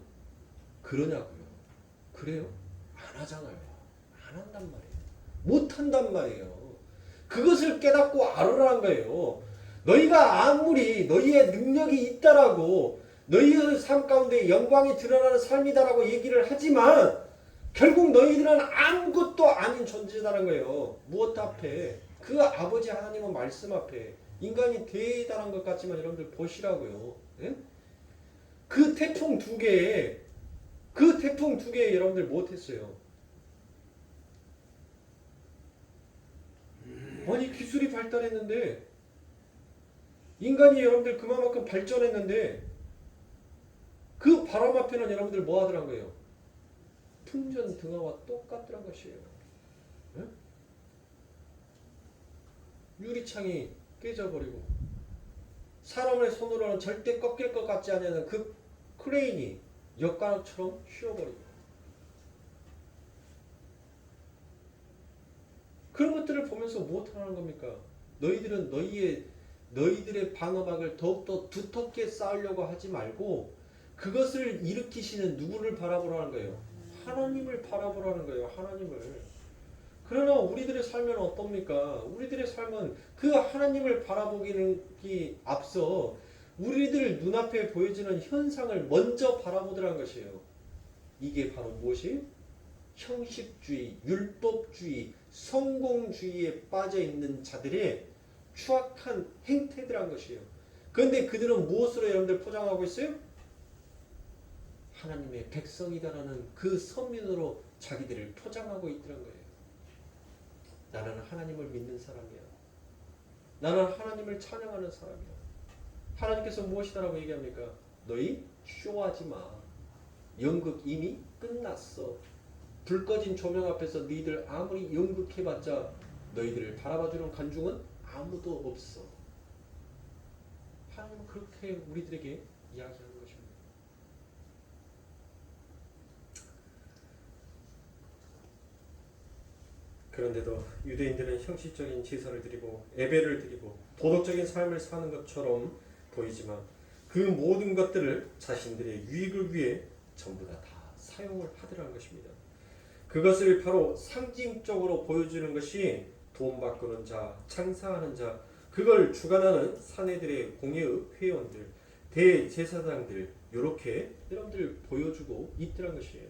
그러냐고요. 그래요? 안 하잖아요. 안 한단 말이에요. 못 한단 말이에요. 그것을 깨닫고 알으라는 거예요. 너희가 아무리 너희의 능력이 있다라고, 너희의 삶 가운데 영광이 드러나는 삶이다라고 얘기를 하지만 결국 너희들은 아무것도 아닌 존재다라는 거예요. 무엇 앞에? 그 아버지 하나님의 말씀 앞에. 인간이 대단한 것 같지만 여러분들 보시라고요. 예? 그 태풍 두 개에 여러분들 못했어요. 아니 기술이 발달했는데, 인간이 여러분들 그만큼 발전했는데 그 바람 앞에는 여러분들 뭐 하더란 거예요? 풍전 등화와 똑같더란 것이에요. 네? 유리창이 깨져버리고 사람의 손으로는 절대 꺾일 것 같지 않은 그 크레인이 엿가락처럼 휘어버리고, 그런 것들을 보면서 무엇하는 겁니까? 너희들은 너희들의 방어막을 더욱더 두텁게 쌓으려고 하지 말고 그것을 일으키시는 누구를 바라보라는 거예요? 하나님을 바라보라는 거예요. 하나님을. 그러나 우리들의 삶은 어떻습니까? 우리들의 삶은 그 하나님을 바라보기 앞서 우리들 눈앞에 보여지는 현상을 먼저 바라보더라는 것이에요. 이게 바로 무엇이? 형식주의, 율법주의, 성공주의에 빠져있는 자들의 추악한 행태들한 것이에요. 그런데 그들은 무엇으로 여러분들 포장하고 있어요? 하나님의 백성이다라는 그 선민으로 자기들을 포장하고 있더란 거예요. 나는 하나님을 믿는 사람이야. 나는 하나님을 찬양하는 사람이야. 하나님께서 무엇이다라고 얘기합니까? 너희 쇼하지 마. 연극 이미 끝났어. 불 꺼진 조명 앞에서 너희들 아무리 연극해봤자 너희들을 바라봐주는 관중은 아무도 없어. 하나님은 그렇게 우리들에게 이야기하는 것입니다. 그런데도 유대인들은 형식적인 제사를 드리고 예배를 드리고 도덕적인 삶을 사는 것처럼 보이지만 그 모든 것들을 자신들의 유익을 위해 전부 다 사용을 하더라는 것입니다. 그것을 바로 상징적으로 보여주는 것이 돈 바꾸는 자, 장사하는 자, 그걸 주관하는 사내들의 공예의 회원들, 대제사장들, 이렇게 여러분들 보여주고 있더란 것이에요.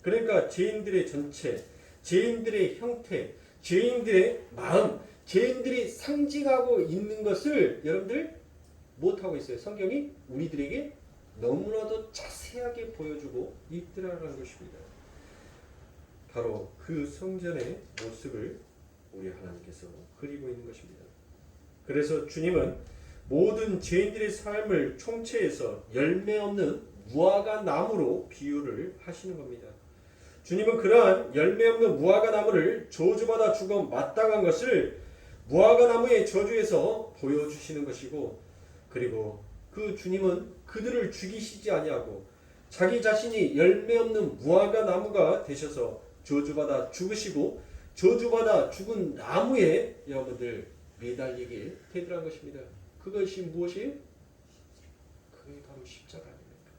그러니까 죄인들의 전체, 죄인들의 형태, 죄인들의 마음, 죄인들이 상징하고 있는 것을 여러분들 못하고 있어요. 성경이 우리들에게 너무나도 자세하게 보여주고 있더라는 것입니다. 바로 그 성전의 모습을 우리 하나님께서 그리고 있는 것입니다. 그래서 주님은 모든 죄인들의 삶을 총체해서 열매 없는 무화과 나무로 비유를 하시는 겁니다. 주님은 그러한 열매 없는 무화과 나무를 저주받아 죽어 마땅한 것을 무화과 나무의 저주에서 보여주시는 것이고, 그리고 그 주님은 그들을 죽이시지 아니하고 자기 자신이 열매 없는 무화과 나무가 되셔서 저주받아 죽으시고 저주받아 죽은 나무에 여러분들 매달리게 되더란 것입니다. 그것이 무엇이에요? 그게 바로 십자가 아닙니까?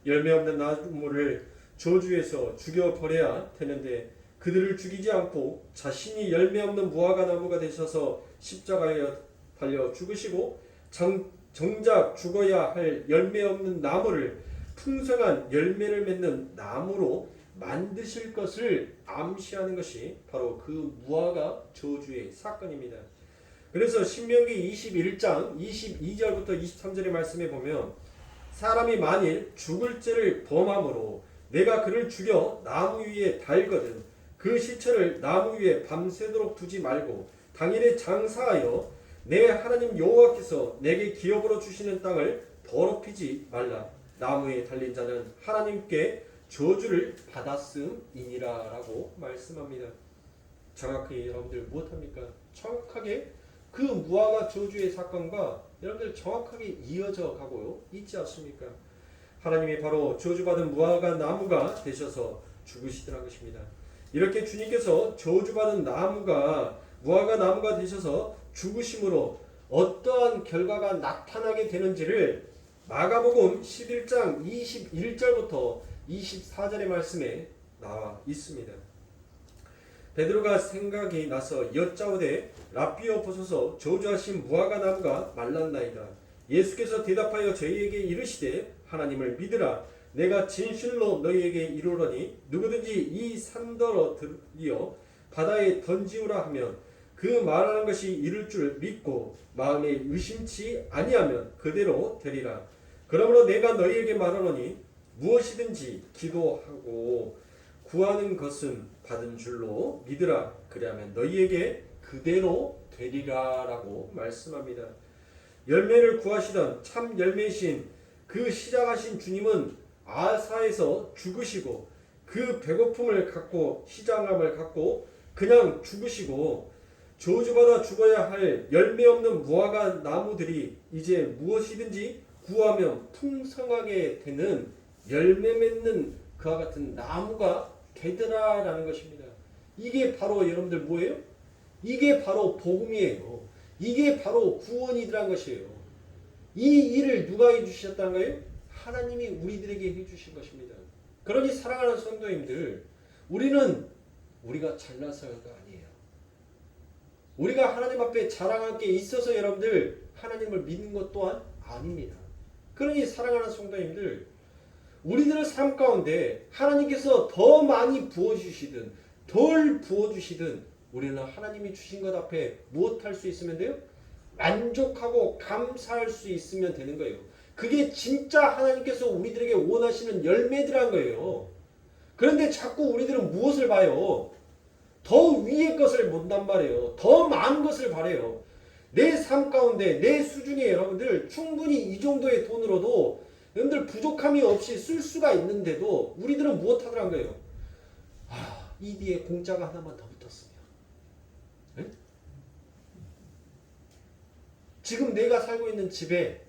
열매 없는 나무를 저주해서 죽여버려야 되는데 그들을 죽이지 않고 자신이 열매 없는 무화과 나무가 되셔서 십자가에 달려 죽으시고 정작 죽어야 할 열매 없는 나무를 풍성한 열매를 맺는 나무로 만드실 것을 암시하는 것이 바로 그 무화과 저주의 사건입니다. 그래서 신명기 21장 22절부터 23절의 말씀에 보면 사람이 만일 죽을 죄를 범함으로 내가 그를 죽여 나무 위에 달거든 그 시체를 나무 위에 밤새도록 두지 말고 당일에 장사하여 내 하나님 여호와께서 내게 기업으로 주시는 땅을 더럽히지 말라. 나무에 달린 자는 하나님께 저주를 받았음이니라 라고 말씀합니다. 정확히 여러분들 무엇합니까? 정확하게 그 무화과 저주의 사건과 여러분들 정확하게 이어져 가고요. 있지 않습니까? 하나님이 바로 저주받은 무화과 나무가 되셔서 죽으시더라 것입니다. 이렇게 주님께서 저주받은 나무가 무화과 나무가 되셔서 죽으심으로 어떠한 결과가 나타나게 되는지를 마가복음 11장 21절부터 24절의 말씀에 나와 있습니다. 베드로가 생각이 나서 여짜오되 랍비여 보소서 저주하신 무화과 나무가 말랐나이다. 예수께서 대답하여 저희에게 이르시되 하나님을 믿으라. 내가 진실로 너희에게 이르노니 누구든지 이 산더러 들이어 바다에 던지우라 하면 그 말하는 것이 이룰 줄 믿고 마음에 의심치 아니하면 그대로 되리라. 그러므로 내가 너희에게 말하노니 무엇이든지 기도하고 구하는 것은 받은 줄로 믿으라. 그리하면 너희에게 그대로 되리라 라고 말씀합니다. 열매를 구하시던 참 열매이신 그 시작하신 주님은 아사에서 죽으시고 그 배고픔을 갖고 시장함을 갖고 그냥 죽으시고 저주받아 죽어야 할 열매 없는 무화과 나무들이 이제 무엇이든지 구하면 풍성하게 되는 열매 맺는 그와 같은 나무가 되더라라는 것입니다. 이게 바로 여러분들 뭐예요? 이게 바로 복음이에요. 이게 바로 구원이라는 것이에요. 이 일을 누가 해주셨다는 거예요? 하나님이 우리들에게 해주신 것입니다. 그러니 사랑하는 성도님들, 우리가 잘나서가 아니에요. 우리가 하나님 앞에 자랑할 게 있어서 여러분들 하나님을 믿는 것 또한 아닙니다. 그러니 사랑하는 성도님들, 우리들의 삶 가운데 하나님께서 더 많이 부어주시든 덜 부어주시든 우리는 하나님이 주신 것 앞에 무엇할 수 있으면 돼요? 만족하고 감사할 수 있으면 되는 거예요. 그게 진짜 하나님께서 우리들에게 원하시는 열매들한 거예요. 그런데 자꾸 우리들은 무엇을 봐요? 더 위의 것을 본단 말이에요. 더 많은 것을 바래요. 내 삶 가운데 내 수준이 여러분들 충분히 이 정도의 돈으로도 여러분들 부족함이 없이 쓸 수가 있는데도 우리들은 무엇 하더란 거예요? 이 뒤에 공짜가 하나만 더 붙었으면. 네? 지금 내가 살고 있는 집에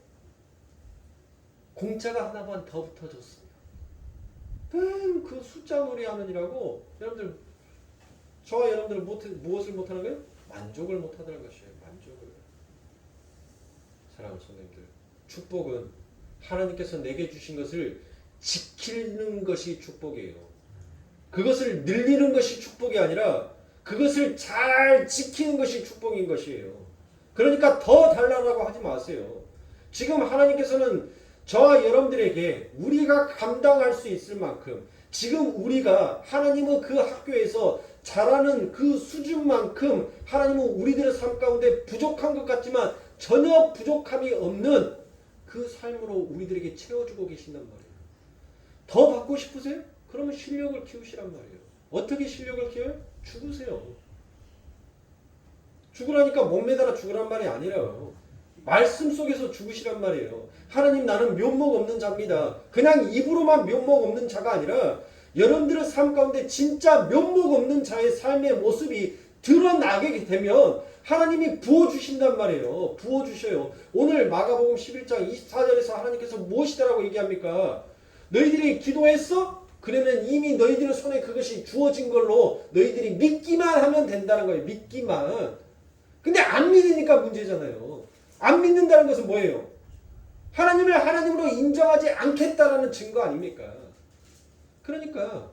공짜가 하나만 더 붙어줬으면. 그 숫자 놀이 하느니라고 여러분들 저와 여러분들은 무엇을 못하는 거예요? 만족을 못하더란 것이에요. 만족을. 사랑하는 성도님들, 축복은 하나님께서 내게 주신 것을 지키는 것이 축복이에요. 그것을 늘리는 것이 축복이 아니라 그것을 잘 지키는 것이 축복인 것이에요. 그러니까 더 달라고 하지 마세요. 지금 하나님께서는 저와 여러분들에게 우리가 감당할 수 있을 만큼 지금 우리가 하나님의 그 학교에서 잘하는 그 수준만큼 하나님은 우리들의 삶 가운데 부족한 것 같지만 전혀 부족함이 없는 그 삶으로 우리들에게 채워주고 계신단 말이에요. 더 받고 싶으세요? 그러면 실력을 키우시란 말이에요. 어떻게 실력을 키워요? 죽으세요. 죽으라니까 목매달아 죽으란 말이 아니라요. 말씀 속에서 죽으시란 말이에요. 하나님 나는 면목 없는 자입니다. 그냥 입으로만 면목 없는 자가 아니라 여러분들의 삶 가운데 진짜 면목 없는 자의 삶의 모습이 드러나게 되면 하나님이 부어주신단 말이에요. 부어주셔요. 오늘 마가복음 11장 24절에서 하나님께서 무엇이다라고 얘기합니까? 너희들이 기도했어? 그러면 이미 너희들의 손에 그것이 주어진 걸로 너희들이 믿기만 하면 된다는 거예요. 믿기만. 근데 안 믿으니까 문제잖아요. 안 믿는다는 것은 뭐예요? 하나님을 하나님으로 인정하지 않겠다라는 증거 아닙니까? 그러니까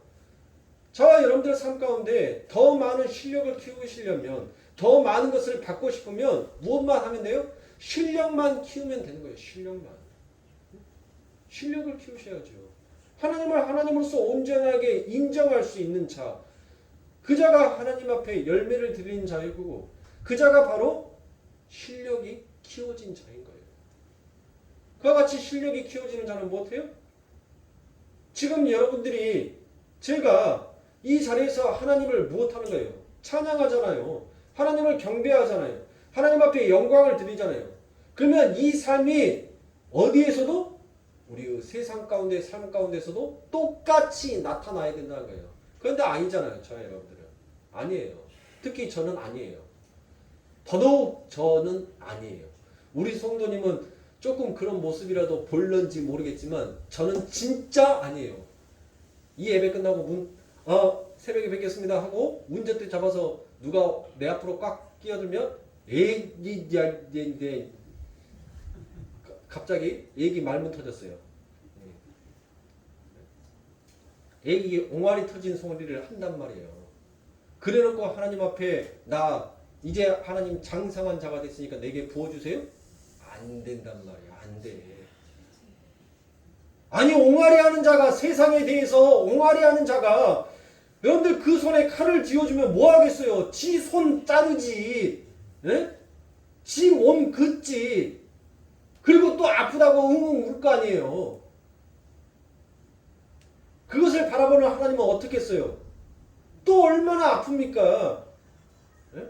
저와 여러분들의 삶 가운데 더 많은 실력을 키우시려면 더 많은 것을 받고 싶으면 무엇만 하면 돼요? 실력만 키우면 되는 거예요. 실력만. 실력을 키우셔야죠. 하나님을 하나님으로서 온전하게 인정할 수 있는 자, 그 자가 하나님 앞에 열매를 드리는 자이고 그 자가 바로 실력이 키워진 자인 거예요. 그와 같이 실력이 키워지는 자는 무엇이에요? 지금 여러분들이 제가 이 자리에서 하나님을 무엇하는 거예요? 찬양하잖아요. 하나님을 경배하잖아요. 하나님 앞에 영광을 드리잖아요. 그러면 이 삶이 어디에서도 우리 세상 가운데 삶 가운데서도 똑같이 나타나야 된다는 거예요. 그런데 아니잖아요. 저 여러분들은. 아니에요. 특히 저는 아니에요. 더더욱 저는 아니에요. 우리 성도님은 조금 그런 모습이라도 볼런지 모르겠지만 저는 진짜 아니에요. 이 예배 끝나고 새벽에 뵙겠습니다 하고 운전대 잡아서 누가 내 앞으로 꽉 끼어들면 갑자기 애기 말문 터졌어요. 애기 옹알이 터진 소리를 한단 말이에요. 그래놓고 하나님 앞에 나 이제 하나님 장성한 자가 됐으니까 내게 부어주세요? 안 된단 말이야. 안 돼. 아니 옹알이 하는 자가 세상에 대해서 옹알이 하는 자가 여러분들 그 손에 칼을 쥐어주면 뭐 하겠어요? 지 손 자르지. 예? 지 몸 긋지. 그리고 또 아프다고 웅웅 울 거 아니에요. 그것을 바라보는 하나님은 어떻게 했어요? 또 얼마나 아픕니까? 예?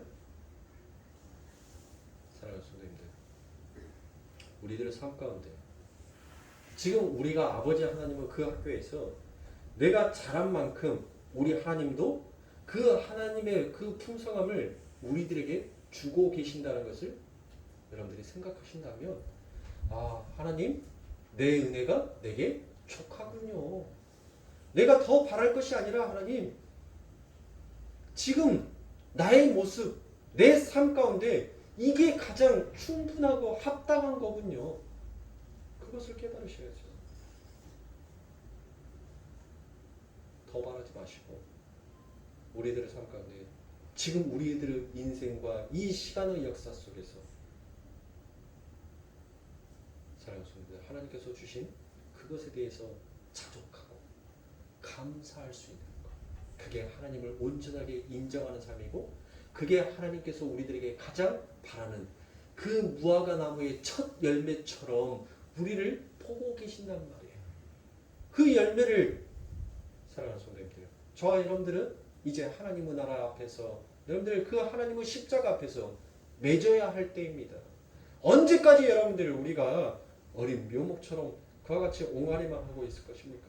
사랑하는 성도님들, 우리들의 삶 가운데 지금 우리가 아버지 하나님은 그 학교에서 내가 잘한 만큼 우리 하나님도 그 하나님의 그 풍성함을 우리들에게 주고 계신다는 것을 여러분들이 생각하신다면 하나님 내 은혜가 내게 족하군요. 내가 더 바랄 것이 아니라 하나님 지금 나의 모습 내 삶 가운데 이게 가장 충분하고 합당한 거군요. 그것을 깨달으셔야죠. 더 바라지 마시고 우리들의 삶 가운데 지금 우리들의 인생과 이 시간의 역사 속에서 사랑하는 성도들, 하나님께서 주신 그것에 대해서 자족하고 감사할 수 있는 것, 그게 하나님을 온전하게 인정하는 삶이고 그게 하나님께서 우리들에게 가장 바라는 그 무화과 나무의 첫 열매처럼 우리를 보고 계신단 말이에요. 그 열매를 사랑하는 성도님들, 저와 여러분들은 이제 하나님의 나라 앞에서 여러분들 그 하나님의 십자가 앞에서 맺어야 할 때입니다. 언제까지 여러분들 우리가 어린 묘목처럼 그와 같이 옹알이만 하고 있을 것입니까?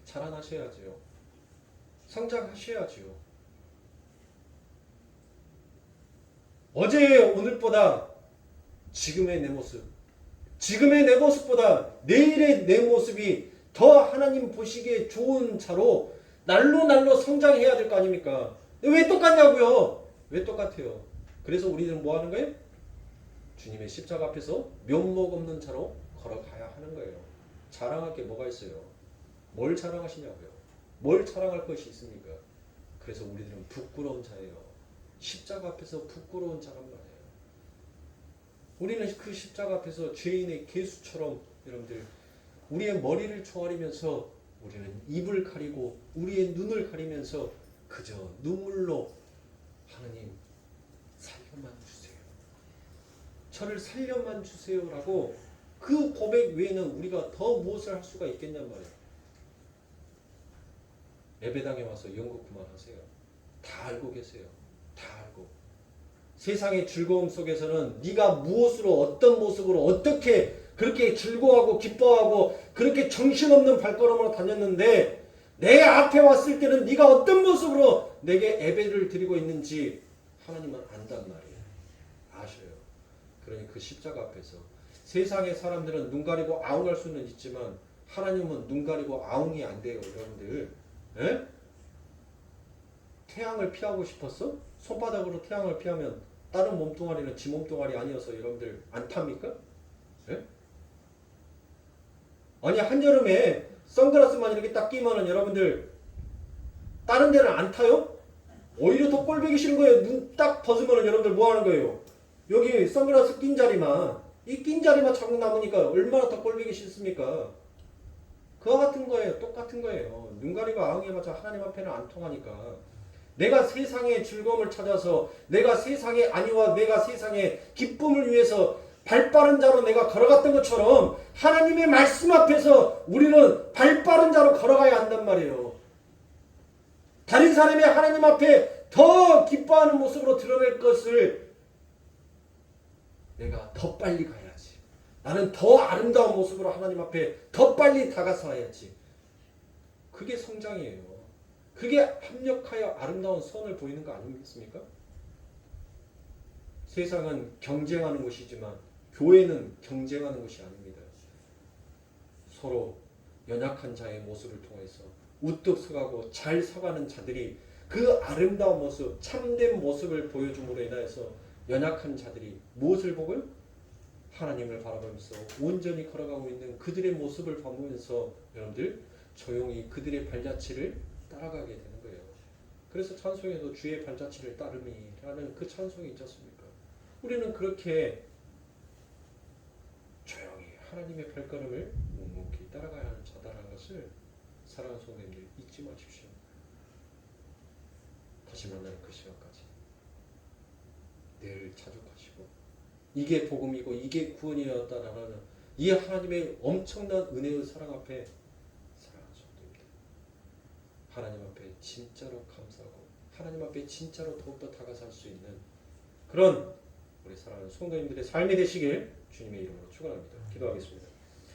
자라나셔야지요. 성장하셔야지요. 어제의 오늘보다 지금의 내 모습, 지금의 내 모습보다 내일의 내 모습이 더 하나님 보시기에 좋은 자로 날로 성장해야 될 거 아닙니까? 왜 똑같냐고요? 왜 똑같아요? 그래서 우리는 뭐 하는 거예요? 주님의 십자가 앞에서 면목 없는 자로 걸어가야 하는 거예요. 자랑할 게 뭐가 있어요? 뭘 자랑하시냐고요? 뭘 자랑할 것이 있습니까? 그래서 우리들은 부끄러운 자예요. 십자가 앞에서 부끄러운 자란 말이에요. 우리는 그 십자가 앞에서 죄인의 개수처럼 여러분들 우리의 머리를 조아리면서 우리는 입을 가리고 우리의 눈을 가리면서 그저 눈물로 하나님 살려만 주세요. 저를 살려만 주세요라고 그 고백 외에는 우리가 더 무엇을 할 수가 있겠냔 말이에요. 예배당에 와서 연극 그만하세요. 다 알고 계세요. 다 알고. 세상의 즐거움 속에서는 네가 무엇으로 어떤 모습으로 어떻게 그렇게 즐거워하고 기뻐하고 그렇게 정신없는 발걸음으로 다녔는데 내 앞에 왔을 때는 네가 어떤 모습으로 내게 예배를 드리고 있는지 하나님은 안단 말이에요. 아셔요. 그러니 그 십자가 앞에서 세상의 사람들은 눈 가리고 아웅할 수는 있지만 하나님은 눈 가리고 아웅이 안 돼요. 여러분들. 에? 태양을 피하고 싶었어? 손바닥으로 태양을 피하면 다른 몸뚱아리는 지 몸뚱아리 아니어서 여러분들 안 탑니까? 에? 아니 한여름에 선글라스만 이렇게 딱 끼면은 여러분들 다른 데는 안 타요? 오히려 더 꼴보기 싫은 거예요. 눈 딱 벗으면은 여러분들 뭐 하는 거예요? 여기 선글라스 낀 자리만 이 낀 자리만 자꾸 남으니까 얼마나 더 꼴보기 싫습니까? 그와 같은 거예요. 똑같은 거예요. 눈 가리고 아웅해봤자 하나님 앞에는 안 통하니까. 내가 세상의 즐거움을 찾아서 내가 세상의 안위와 내가 세상의 기쁨을 위해서 발빠른 자로 내가 걸어갔던 것처럼 하나님의 말씀 앞에서 우리는 발빠른 자로 걸어가야 한단 말이에요. 다른 사람이 하나님 앞에 더 기뻐하는 모습으로 드러낼 것을 내가 더 빨리 가야지. 나는 더 아름다운 모습으로 하나님 앞에 더 빨리 다가서 해야지. 그게 성장이에요. 그게 합력하여 아름다운 선을 보이는 거 아니겠습니까? 세상은 경쟁하는 곳이지만 교회는 경쟁하는 곳이 아닙니다. 서로 연약한 자의 모습을 통해서 우뚝 서가고 잘 서가는 자들이 그 아름다운 모습, 참된 모습을 보여줌으로 인하여서 연약한 자들이 무엇을 보고요? 하나님을 바라보면서 온전히 걸어가고 있는 그들의 모습을 보면서 여러분들 조용히 그들의 발자취를 따라가게 되는 거예요. 그래서 찬송에도 주의 발자취를 따름이라는 그 찬송이 있지 않습니까? 우리는 그렇게 조용히 하나님의 발걸음을 묵묵히 따라가야 하는 자다라는 것을 사랑하는 성도님들 잊지 마십시오. 다시 만나는 그 시간까지 늘 자족하시고 이게 복음이고 이게 구원이었다라는 이 하나님의 엄청난 은혜의 사랑 앞에 사랑하는 성도님들 하나님 앞에 진짜로 감사하고 하나님 앞에 진짜로 더욱더 다가설 수 있는 그런 우리 사랑하는 성도님들의 삶이 되시길 주님의 이름으로 축원합니다. 기도하겠습니다.